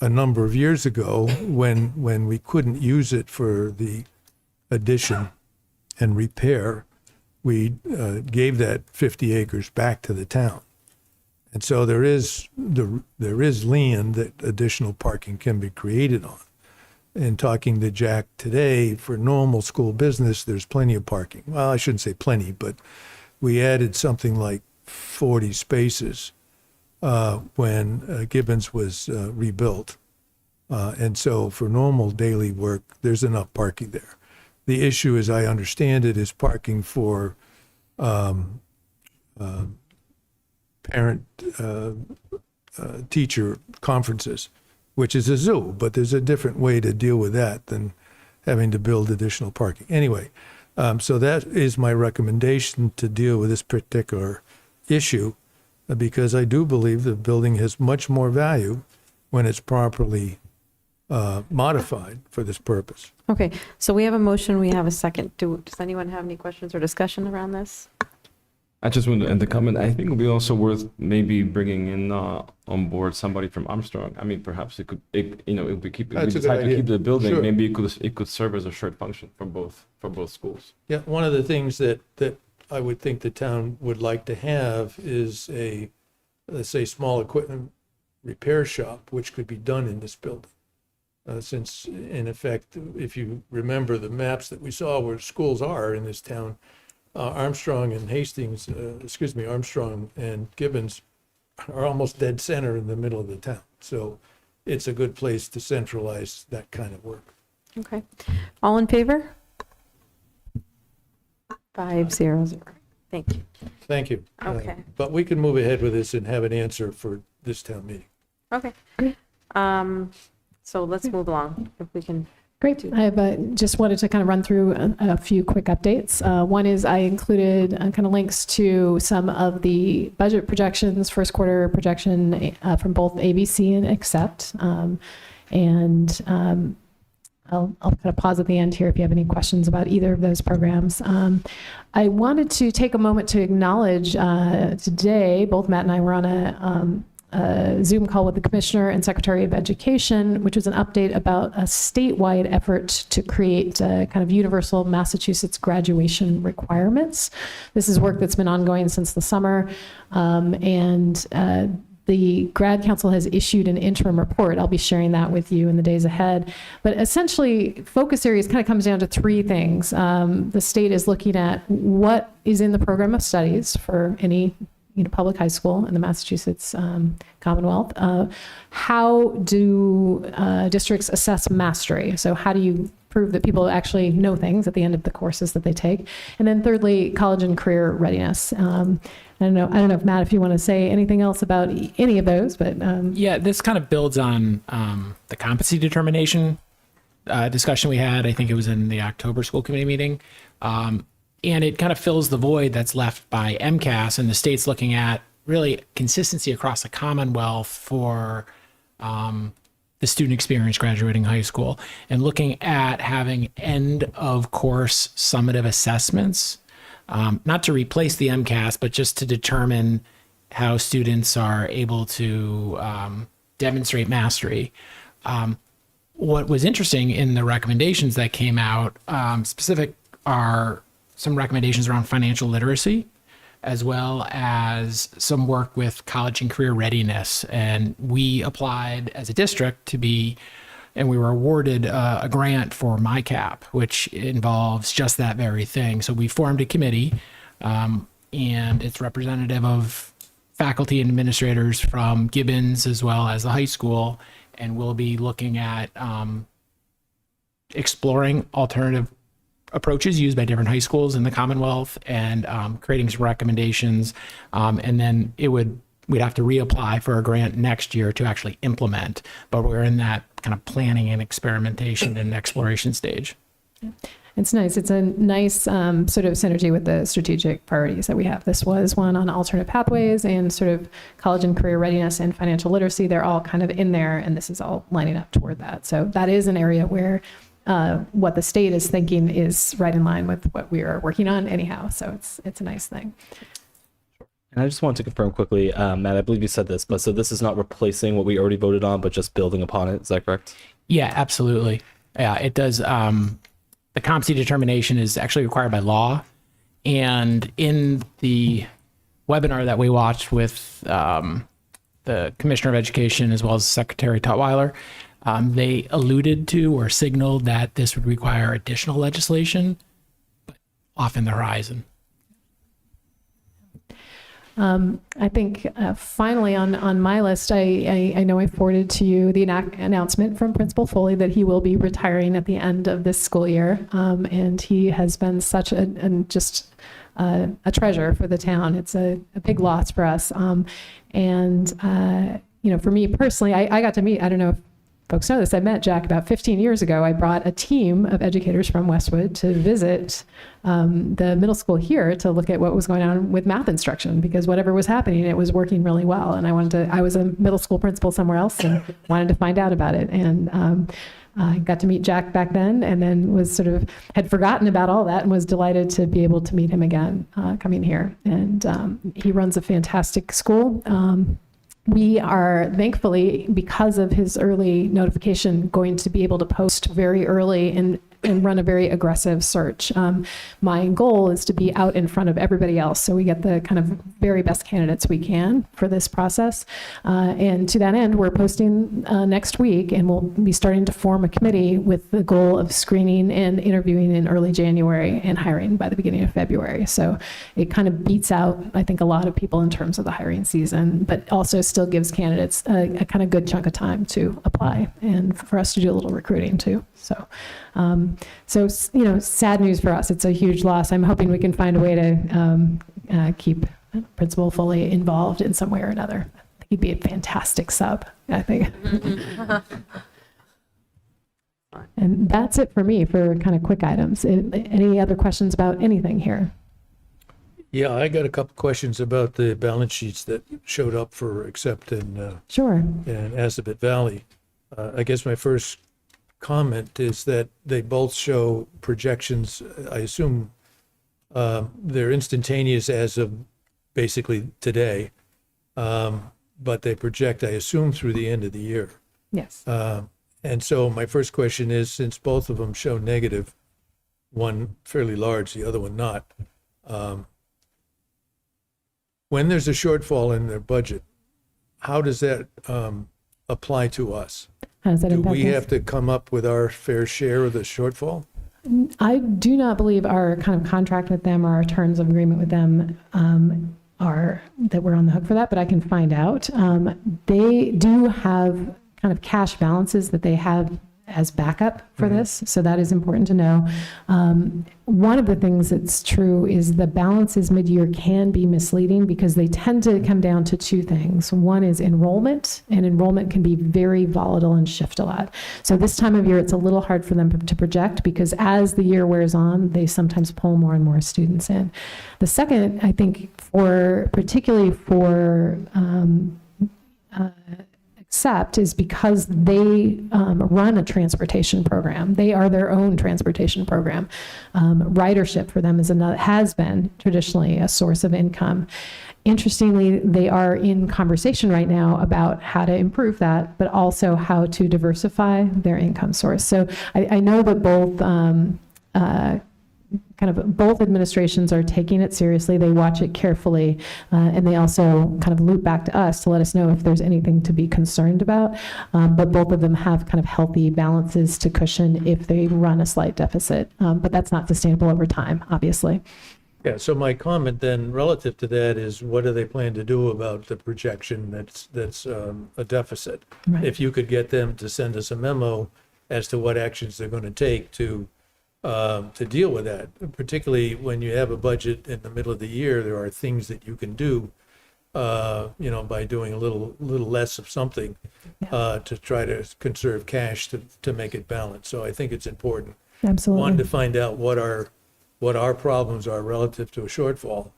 A number of years ago, when we couldn't use it for the addition and repair, we gave that 50 acres back to the town. And so there is land that additional parking can be created on. And talking to Jack today, for normal school business, there's plenty of parking. Well, I shouldn't say plenty, but we added something like 40 spaces when Gibbons was rebuilt. And so for normal daily work, there's enough parking there. The issue, as I understand it, is parking for parent teacher conferences, which is a zoo, but there's a different way to deal with that than having to build additional parking. Anyway, so that is my recommendation to deal with this particular issue, because I do believe the building has much more value when it's properly modified for this purpose. Okay, so we have a motion, we have a second. Does anyone have any questions or discussion around this? I just want to end the comment. I think it would be also worth maybe bringing in on board somebody from Armstrong. I mean, perhaps if we That's a good decide to idea. keep the building, Sure. maybe it could serve as a shared function for both schools. Yeah, one of the things that I would think the town would like to have is a, let's say, small equipment repair shop, which could be done in this building. Since, in effect, if you remember the maps that we saw where schools are in this town, Armstrong and Armstrong and Gibbons are almost dead center in the middle of the town. So it's a good place to centralize that kind of work. Okay, all in favor? 5-0-0. Thank you. Thank you. Okay. But we can move ahead with this and have an answer for this town meeting. Okay. So let's move along, if we can. Great. I have just wanted to kind of run through a few quick updates. One is I included kind of links to some of the budget projections, first quarter projection from both ABC and Accept. I'll kind of pause at the end here if you have any questions about either of those programs. I wanted to take a moment to acknowledge today, both Matt and I were on a Zoom call with the Commissioner and Secretary of Education, which was an update about a statewide effort to create kind of universal Massachusetts graduation requirements. This is work that's been ongoing since the summer, the Grad Council has issued an interim report. I'll be sharing that with you in the days ahead. But essentially, focus areas kind of comes down to three things. The state is looking at what is in the program of studies for any public high school in the Massachusetts Commonwealth. How do districts assess mastery? So how do you prove that people actually know things at the end of the courses that they take? And then thirdly, college and career readiness. I don't know if Matt, if you want to say anything else about any of those, but Yeah, this kind of builds on the competency determination discussion we had. I think it was in the October school committee meeting. And it kind of fills the void that's left by MCAS, and the state's looking at really consistency across the Commonwealth for the student experience graduating high school, and looking at having end of course summative assessments, not to replace the MCAS, but just to determine how students are able to demonstrate mastery. What was interesting in the recommendations that came out, specific are some recommendations around financial literacy, as well as some work with college and career readiness. And we applied as a district and we were awarded a grant for MyCap, which involves just that very thing. So we formed a committee, and it's representative of faculty and administrators from Gibbons as well as the high school. And we'll be looking at exploring alternative approaches used by different high schools in the Commonwealth, and creating some recommendations. And then we'd have to reapply for a grant next year to actually implement, but we're in that kind of planning and experimentation and exploration stage. it's nice. It's a nice sort of synergy with the strategic priorities that we have. This was one on alternate pathways and sort of college and career readiness and financial literacy. They're all kind of in there, and this is all lining up toward that. So that is an area where what the state is thinking is right in line with what we are working on anyhow. So it's a nice thing. And I just wanted to confirm quickly, Matt, I believe you said this, but so this is not replacing what we already voted on, but just building upon it. Is that correct? Yeah, absolutely. Yeah, it does. The competency determination is actually required by law. And in the webinar that we watched with the Commissioner of Education as well as Secretary Tutwiler, they alluded to or signaled that this would require additional legislation, but off in the horizon. I think finally on my list, I know I forwarded to you the announcement from Principal Foley that he will be retiring at the end of this school year. And he has been such a treasure for the town. It's a big loss for us. For me personally, I got to meet, I don't know if folks know this, I met Jack about 15 years ago. I brought a team of educators from Westwood to visit the middle school here to look at what was going on with math instruction, because whatever was happening, it was working really well. And I was a middle school principal somewhere else and wanted to find out about it. And I got to meet Jack back then, and then had forgotten about all that and was delighted to be able to meet him again coming here. And he runs a fantastic school. We are thankfully, because of his early notification, going to be able to post very early and run a very aggressive search. My goal is to be out in front of everybody else, so we get the kind of very best candidates we can for this process. And to that end, we're posting next week, and we'll be starting to form a committee with the goal of screening and interviewing in early January and hiring by the beginning of February. So it kind of beats out, I think, a lot of people in terms of the hiring season, but also still gives candidates a kind of good chunk of time to apply and for us to do a little recruiting too. So, sad news for us. It's a huge loss. I'm hoping we can find a way to keep Principal Foley involved in some way or another. I think he'd be a fantastic sub, I think. And that's it for me for kind of quick items. Any other questions about anything here? Yeah, I got a couple questions about the balance sheets that showed up for Accept Sure. and Assabet Valley. I guess my first comment is that they both show projections. I assume they're instantaneous as of basically today, but they project, I assume, through the end of the year. Yes. And so my first question is, since both of them show negative, one fairly large, the other one not, when there's a shortfall in their budget, how does that apply to us? How does that Do impact we us? have to come up with our fair share of the shortfall? I do not believe our kind of contract with them or our terms of agreement with them are that we're on the hook for that, but I can find out. They do have kind of cash balances that they have as backup for this, so that is important to know. One of the things that's true is the balances mid-year can be misleading because they tend to come down to two things. One is enrollment, and enrollment can be very volatile and shift a lot. So this time of year, it's a little hard for them to project because as the year wears on, they sometimes pull more and more students in. The second, I think, particularly for Accept is because they run a transportation program. They are their own transportation program. Ridership for them has been traditionally a source of income. Interestingly, they are in conversation right now about how to improve that, but also how to diversify their income source. So I know that both administrations are taking it seriously. They watch it carefully, and they also kind of loop back to us to let us know if there's anything to be concerned about. But both of them have kind of healthy balances to cushion if they run a slight deficit. But that's not sustainable over time, obviously. Yeah, so my comment then relative to that is, what do they plan to do about the projection that's a deficit? Right. If you could get them to send us a memo as to what actions they're going to take to deal with that, particularly when you have a budget in the middle of the year. There are things that you can do, by doing a little less of something to try to conserve cash to make it balanced. So I think it's important. Absolutely. One, to find out what our problems are relative to a shortfall,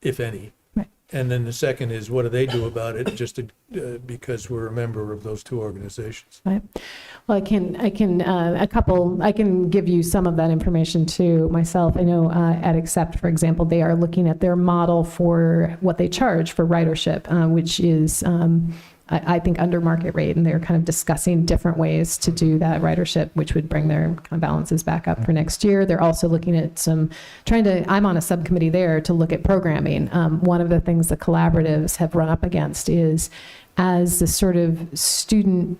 if any. Right. And then the second is, what do they do about it, because we're a member of those two organizations. Right. Well, I can give you some of that information too myself. I know at Accept, for example, they are looking at their model for what they charge for ridership, which is, I think, under market rate, and they're kind of discussing different ways to do that ridership, which would bring their kind of balances back up for next year. They're also looking at I'm on a subcommittee there to look at programming. One of the things the collaboratives have run up against is, as the sort of student,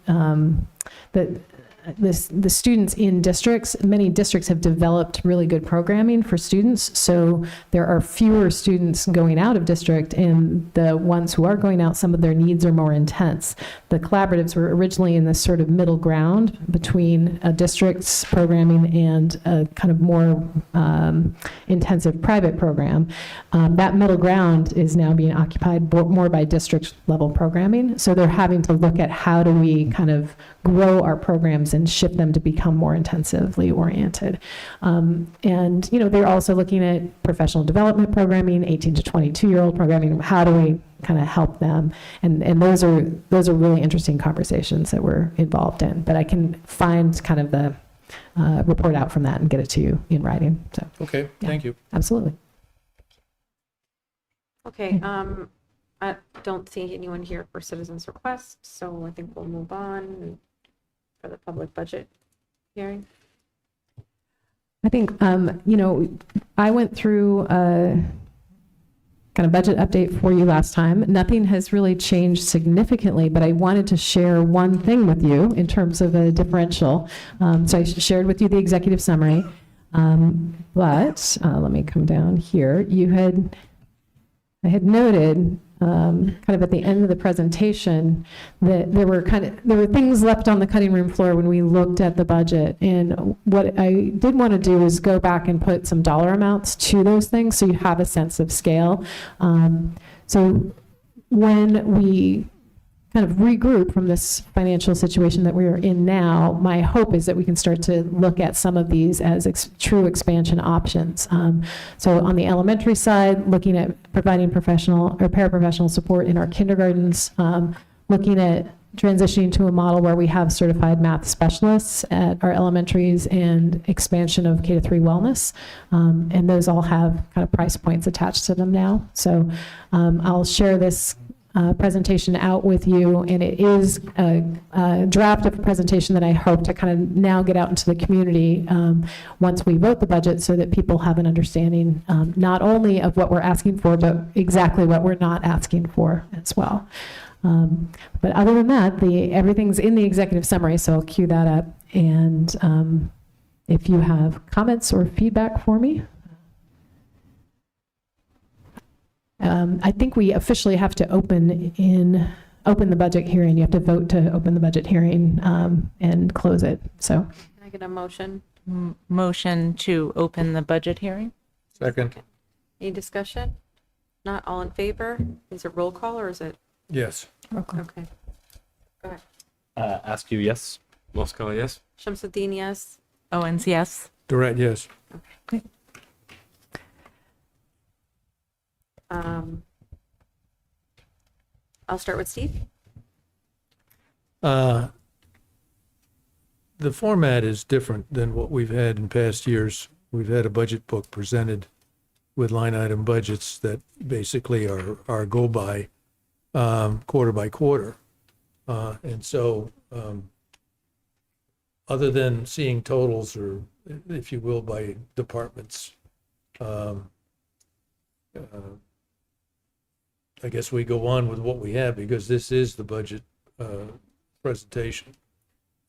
the students in districts, many districts have developed really good programming for students. So there are fewer students going out of district, and the ones who are going out, some of their needs are more intense. The collaboratives were originally in this sort of middle ground between a district's programming and a kind of more intensive private program. That middle ground is now being occupied more by district level programming. So they're having to look at how do we kind of grow our programs and shift them to become more intensively oriented. And, you know, they're also looking at professional development programming, 18 to 22-year-old programming. How do we kind of help them? And those are really interesting conversations that we're involved in. But I can find kind of the report out from that and get it to you in writing. So, Okay, yeah. thank you. Absolutely. Okay, I don't see anyone here for citizens' requests, so I think we'll move on for the public budget hearing. I think, you know, I went through a kind of budget update for you last time. Nothing has really changed significantly, but I wanted to share one thing with you in terms of a differential. So I shared with you the executive summary, but let me come down here. I had noted kind of at the end of the presentation that there were things left on the cutting room floor when we looked at the budget. And what I did want to do is go back and put some dollar amounts to those things so you have a sense of scale. So when we kind of regroup from this financial situation that we are in now, my hope is that we can start to look at some of these as true expansion options. So on the elementary side, looking at providing professional or paraprofessional support in our kindergartens, looking at transitioning to a model where we have certified math specialists at our elementaries and expansion of K-3 wellness. And those all have kind of price points attached to them now. So I'll share this presentation out with you, and it is a draft of a presentation that I hope to kind of now get out into the community once we vote the budget, so that people have an understanding not only of what we're asking for, but exactly what we're not asking for as well. But other than that, everything's in the executive summary, so I'll cue that up. And if you have comments or feedback for me. I think we officially have to open the budget hearing. You have to vote to open the budget hearing and close it. So, Can I get a motion? Motion to open the budget hearing? Second, Any discussion? Not all in favor? Is it roll call or is it? yes. Okay. Go ahead. Ask you, yes. Moscow, yes? Shamsuddin, yes. Owens, yes. Durant, yes. I'll start with Steve. The format is different than what we've had in past years. We've had a budget book presented with line item budgets that basically are go by quarter by quarter. And so other than seeing totals, or if you will, by departments, I guess we go on with what we have, because this is the budget presentation.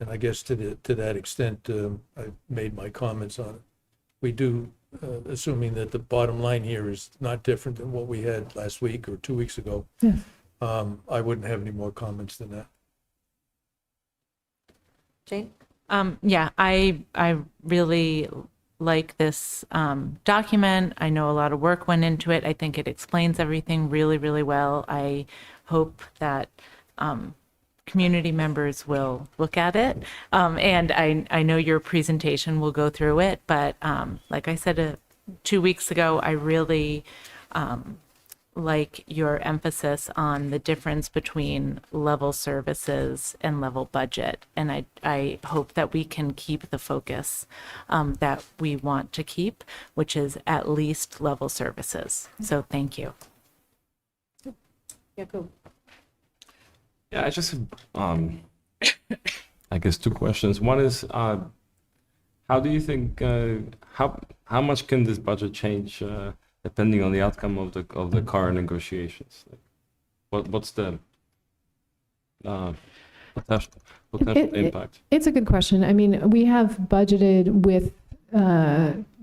And I guess to that extent, I've made my comments on it. We do, assuming that the bottom line here is not different than what we had last week or 2 weeks ago, I wouldn't have any more comments than that. Jane? Yeah, I really like this document. I know a lot of work went into it. I think it explains everything really, really well. I hope that community members will look at it. And I know your presentation will go through it, but like I said 2 weeks ago, I really like your emphasis on the difference between level services and level budget. And I hope that we can keep the focus that we want to keep, which is at least level services. So thank you. Yeah, go. Yeah, I just have, I guess, two questions. One is, how do you think, how much can this budget change depending on the outcome of the current negotiations? Like, what's the potential impact? It's a good question. I mean, we have budgeted with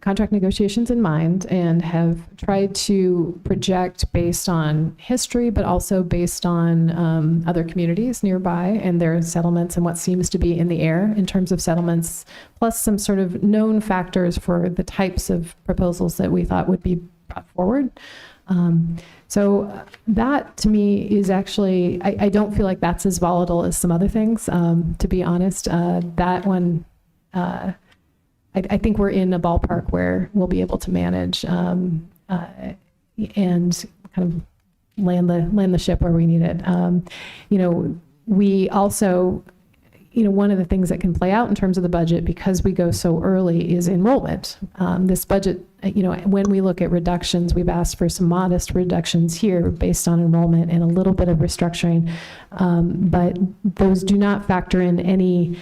contract negotiations in mind and have tried to project based on history, but also based on other communities nearby and their settlements and what seems to be in the air in terms of settlements, plus some sort of known factors for the types of proposals that we thought would be brought forward. So that to me is actually, I don't feel like that's as volatile as some other things, to be honest. That one, I think we're in a ballpark where we'll be able to manage and kind of land the ship where we need it. We also, one of the things that can play out in terms of the budget, because we go so early, is enrollment. This budget, when we look at reductions, we've asked for some modest reductions here based on enrollment and a little bit of restructuring, but those do not factor in any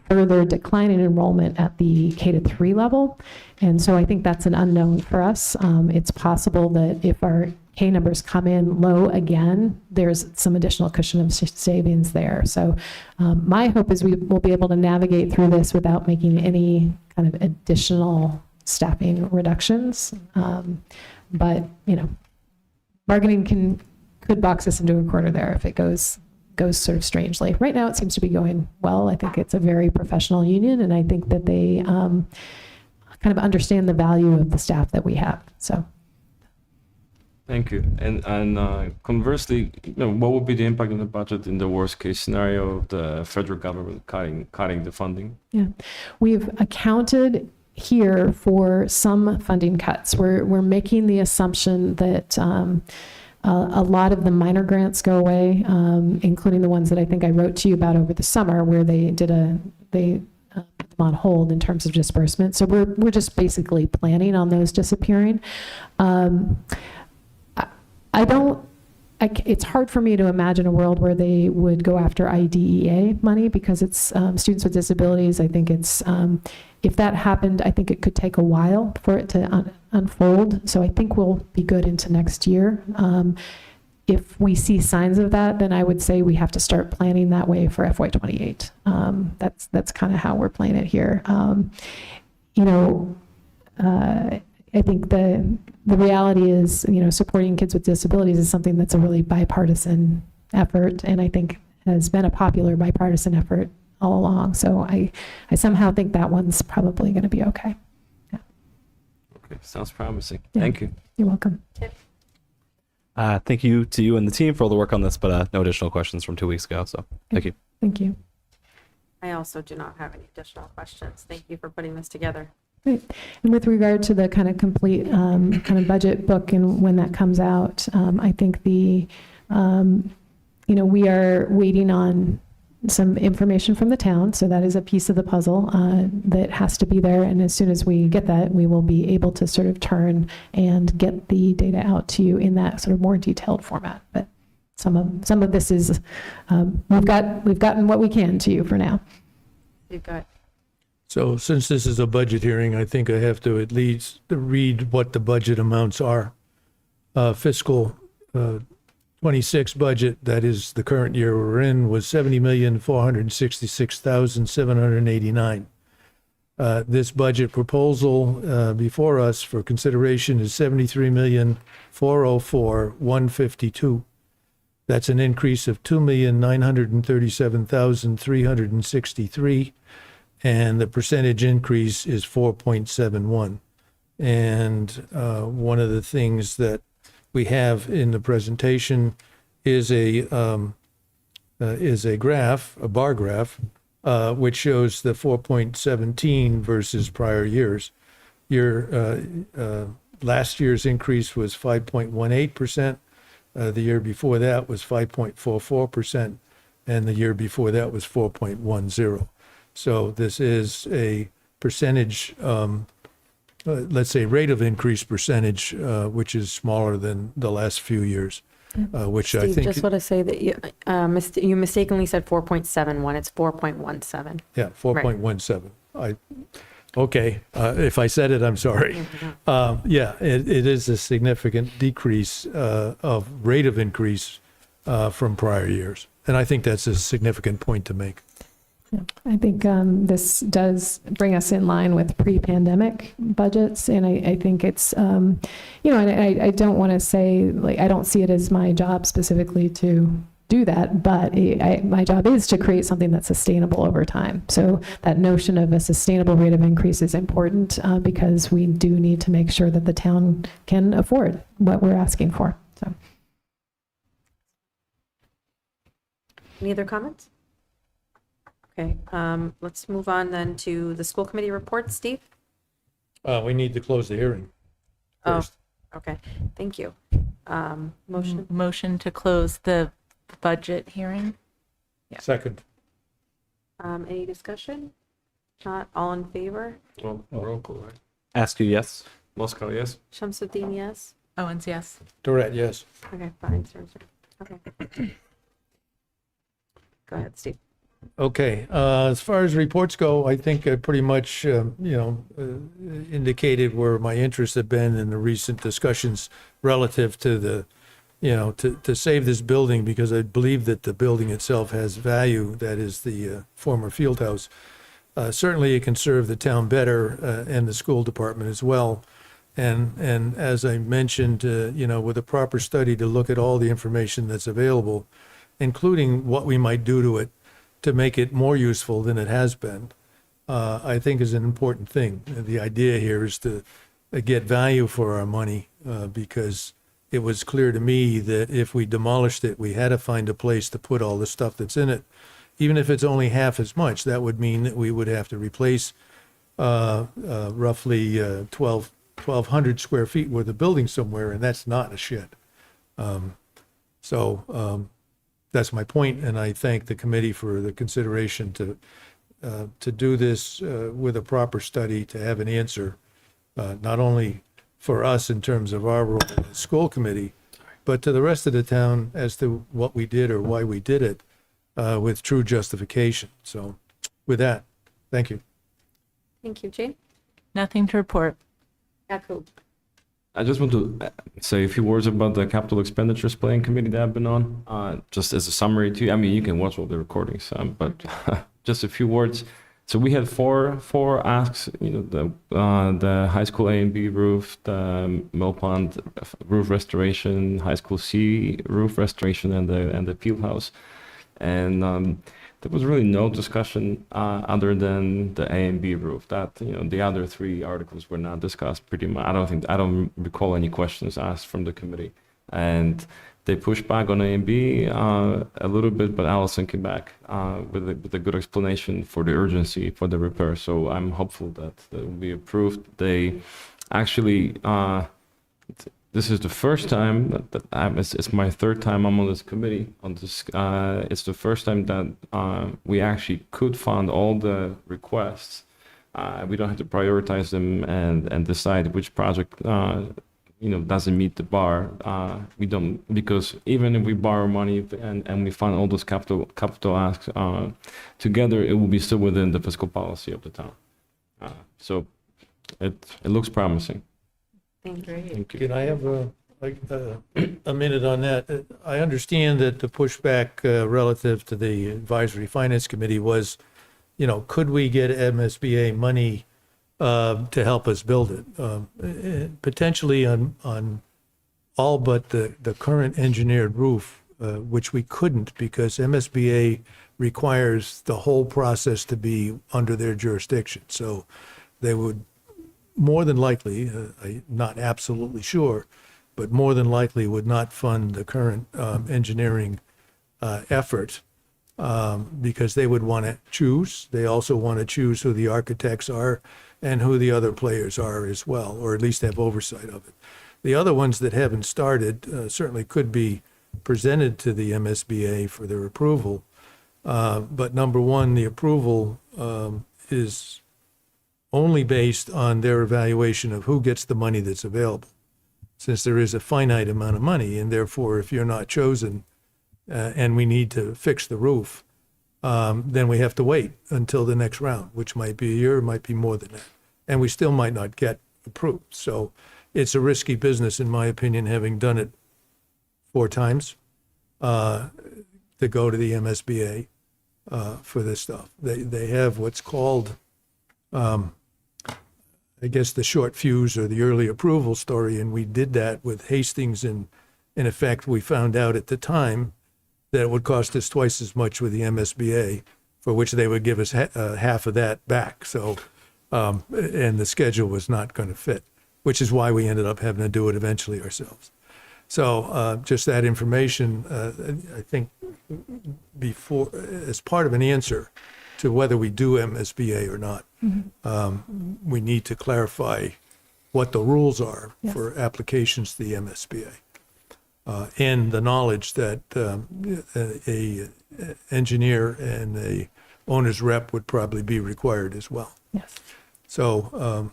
further decline in enrollment at the K-3 level. And so I think that's an unknown for us. It's possible that if our K numbers come in low again, there's some additional cushion of savings there. So my hope is we will be able to navigate through this without making any kind of additional staffing reductions. But, bargaining could box us into a corner there if it goes sort of strangely. Right now, it seems to be going well. I think it's a very professional union, and I think that they kind of understand the value of the staff that we have. So. Thank you. And conversely, what would be the impact on the budget in the worst case scenario of the federal government cutting the funding? Yeah, we've accounted here for some funding cuts. We're making the assumption that a lot of the minor grants go away, including the ones that I think I wrote to you about over the summer, where they put them on hold in terms of disbursement. So we're just basically planning on those disappearing. It's hard for me to imagine a world where they would go after IDEA money because it's students with disabilities. I think it's, if that happened, I think it could take a while for it to unfold. So I think we'll be good into next year. If we see signs of that, then I would say we have to start planning that way for FY28. That's kind of how we're playing it here. I think the reality is, supporting kids with disabilities is something that's a really bipartisan effort, and I think has been a popular bipartisan effort all along. So I somehow think that one's probably going to be okay. Yeah. Okay, sounds promising. Yeah. Thank you. You're welcome. Thank you to you and the team for all the work on this, but no additional questions from 2 weeks ago. So thank you. Thank you. I also do not have any additional questions. Thank you for putting this together. Great. And with regard to the kind of complete kind of budget book and when that comes out, I think we are waiting on some information from the town. So that is a piece of the puzzle that has to be there. And as soon as we get that, we will be able to sort of turn and get the data out to you in that sort of more detailed format. But some of this is, we've gotten what we can to you for now. You've got. So since this is a budget hearing, I think I have to at least read what the budget amounts are. Fiscal 26 budget, that is the current year we're in, was $70,466,789. This budget proposal before us for consideration is $73,404,152. That's an increase of $2,937,363. And the percentage increase is 4.71. And one of the things that we have in the presentation is a graph, a bar graph, which shows the 4.17 versus prior years. Last year's increase was 5.18%. The year before that was 5.44%, and the year before that was 4.10. So this is a percentage, let's say rate of increase percentage, which is smaller than the last few years, which Steve, I think. just want to say that you mistakenly said 4.71. It's 4.17. Yeah, 4.17. Okay, if I said it, I'm sorry. Yeah, it is a significant decrease of rate of increase from prior years. And I think that's a significant point to make. I think this does bring us in line with pre-pandemic budgets, and I think it's, and I don't want to say, like, I don't see it as my job specifically to do that, but my job is to create something that's sustainable over time. So that notion of a sustainable rate of increase is important because we do need to make sure that the town can afford what we're asking for. So. Any other comments? Okay, let's move on then to the school committee report. Steve? We need to close the hearing first. Oh, okay, thank you. Motion? Motion to close the budget hearing. Second. Any discussion? Not all in favor? Well, roll call, right? Ask you yes. Moscow, yes? Shamsuddin, yes? Owens, yes. Durrett, yes. Okay, fine, sir. Okay. Go ahead, Steve. Okay, as far as reports go, I think I pretty much, indicated where my interests have been in the recent discussions relative to the, to save this building, because I believe that the building itself has value, that is the former field house. Certainly it can serve the town better and the school department as well. And as I mentioned, with a proper study to look at all the information that's available, including what we might do to it, to make it more useful than it has been, I think is an important thing. The idea here is to get value for our money because it was clear to me that if we demolished it, we had to find a place to put all the stuff that's in it. Even if it's only half as much, that would mean that we would have to replace roughly 1,200 square feet worth of building somewhere, and that's not a shed. That's my point, and I thank the committee for the consideration to do this with a proper study, to have an answer, not only for us in terms of our role in the school committee, but to the rest of the town as to what we did or why we did it with true justification. So with that, thank you. Thank you, Jane. Nothing to report. Yakub? I just want to say a few words about the capital expenditures planning committee that I've been on, just as a summary too. I mean, you can watch all the recordings, but just a few words. So we had four asks, the high school A and B roof, the Mill Pond roof restoration, high school C roof restoration, and the field house. And there was really no discussion other than the A and B roof. That the other three articles were not discussed pretty much. I don't recall any questions asked from the committee, and they pushed back on A and B a little bit, but Allison came back with a good explanation for the urgency for the repair. So I'm hopeful that it will be approved. They actually. This is the first time that it's my third time I'm on this committee. It's the first time that we actually could fund all the requests. We don't have to prioritize them and decide which project doesn't meet the bar. We don't, because even if we borrow money and we fund all those capital asks together, it will be still within the fiscal policy of the town. So it looks promising. Thank you. Thank you. Can I have a minute on that? I understand that the pushback relative to the Advisory Finance Committee was, could we get MSBA money to help us build it? Potentially on all but the current engineered roof, which we couldn't because MSBA requires the whole process to be under their jurisdiction. So they would more than likely, I'm not absolutely sure, but more than likely would not fund the current engineering effort because they would want to choose. They also want to choose who the architects are and who the other players are as well, or at least have oversight of it. The other ones that haven't started certainly could be presented to the MSBA for their approval. But number one, the approval is only based on their evaluation of who gets the money that's available, since there is a finite amount of money, and therefore if you're not chosen and we need to fix the roof, then we have to wait until the next round, which might be a year, it might be more than that, and we still might not get approved. So it's a risky business, in my opinion, having done it 4 times. to go to the MSBA for this stuff. They have what's called, I guess, the short fuse or the early approval story, and we did that with Hastings. And in effect, we found out at the time that it would cost us twice as much with the MSBA, for which they would give us half of that back. So, and the schedule was not going to fit, which is why we ended up having to do it eventually ourselves. So just that information, I think, before, as part of an answer to whether we do MSBA or not, we need to clarify what the rules are for applications to the MSBA. And the knowledge that a engineer and a owner's rep would probably be required as well. Yes. So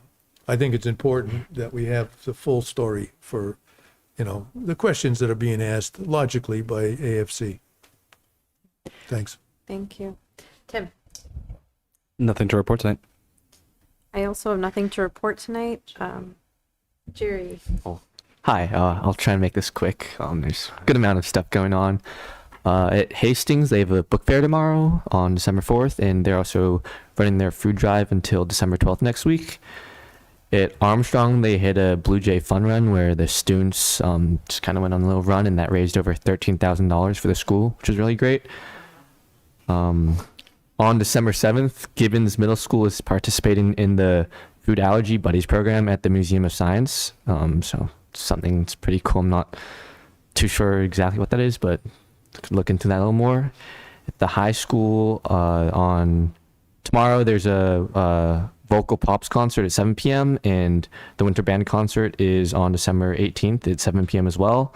I think it's important that we have the full story for, the questions that are being asked logically by AFC. Thanks. Thank you. Tim? Nothing to report tonight. I also have nothing to report tonight. Jerry? Hi, I'll try and make this quick. There's a good amount of stuff going on. At Hastings, they have a book fair tomorrow on December 4th, and they're also running their food drive until December 12th next week. At Armstrong, they had a Blue Jay fun run where the students just kind of went on a little run, and that raised over $13,000 for the school, which was really great. On December 7th, Gibbons Middle School is participating in the Food Allergy Buddies program at the Museum of Science. So something that's pretty cool. I'm not too sure exactly what that is, but could look into that a little more. At the high school, on tomorrow, there's a vocal pops concert at 7 p.m. and the winter band concert is on December 18th at 7 p.m. as well.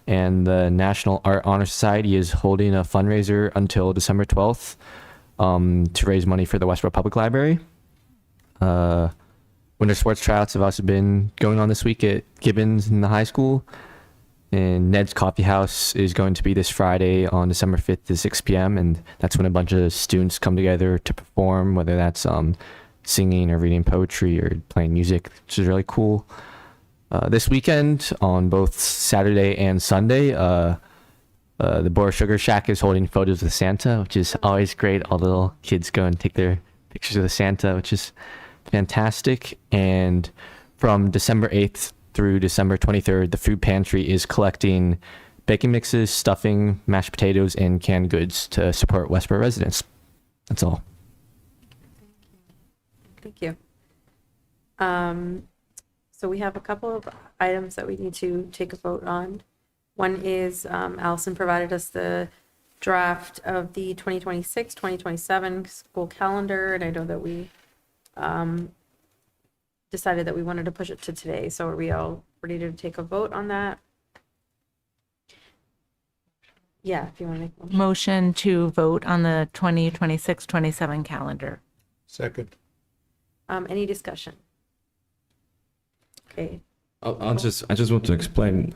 And the National Art Honor Society is holding a fundraiser until December 12th to raise money for the Westborough Public Library. Winter sports tryouts have also been going on this week at Gibbons in the high school. And Ned's Coffee House is going to be this Friday on December 5th at 6 p.m. And that's when a bunch of students come together to perform, whether that's singing or reading poetry or playing music, which is really cool. This weekend, on both Saturday and Sunday, the Bora Sugar Shack is holding photos with Santa, which is always great. All the little kids go and take their pictures of the Santa, which is fantastic. And from December 8th through December 23rd, the food pantry is collecting baking mixes, stuffing, mashed potatoes, and canned goods to support Westborough residents. That's all. Thank you. So we have a couple of items that we need to take a vote on. One is Allison provided us the draft of the 2026-2027 school calendar, and I know that we decided that we wanted to push it to today. So are we all ready to take a vote on that? Yeah, if you want to make a motion. Motion to vote on the 2026-27 calendar. Second. Any discussion? Okay. I just want to explain.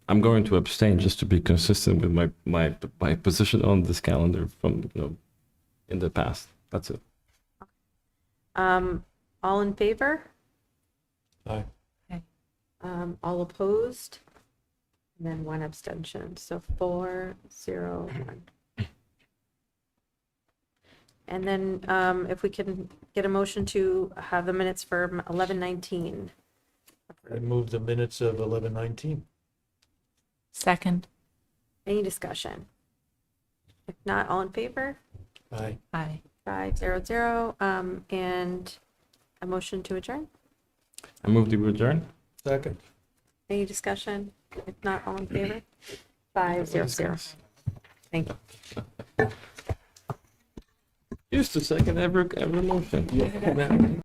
I'm going to abstain just to be consistent with my position on this calendar from in the past. That's it. All in favor? Aye. Okay. All opposed? And then one abstention. So 4-0-1. And then if we can get a motion to have the minutes for 11/19. I move the minutes of 11/19. Second. Any discussion? If not, all in favor? Aye. Aye. 5-0-0. And a motion to adjourn? I move to adjourn. Second. Any discussion? If not, all in favor? 5-0-0. Thank you. Just a second, ever motion.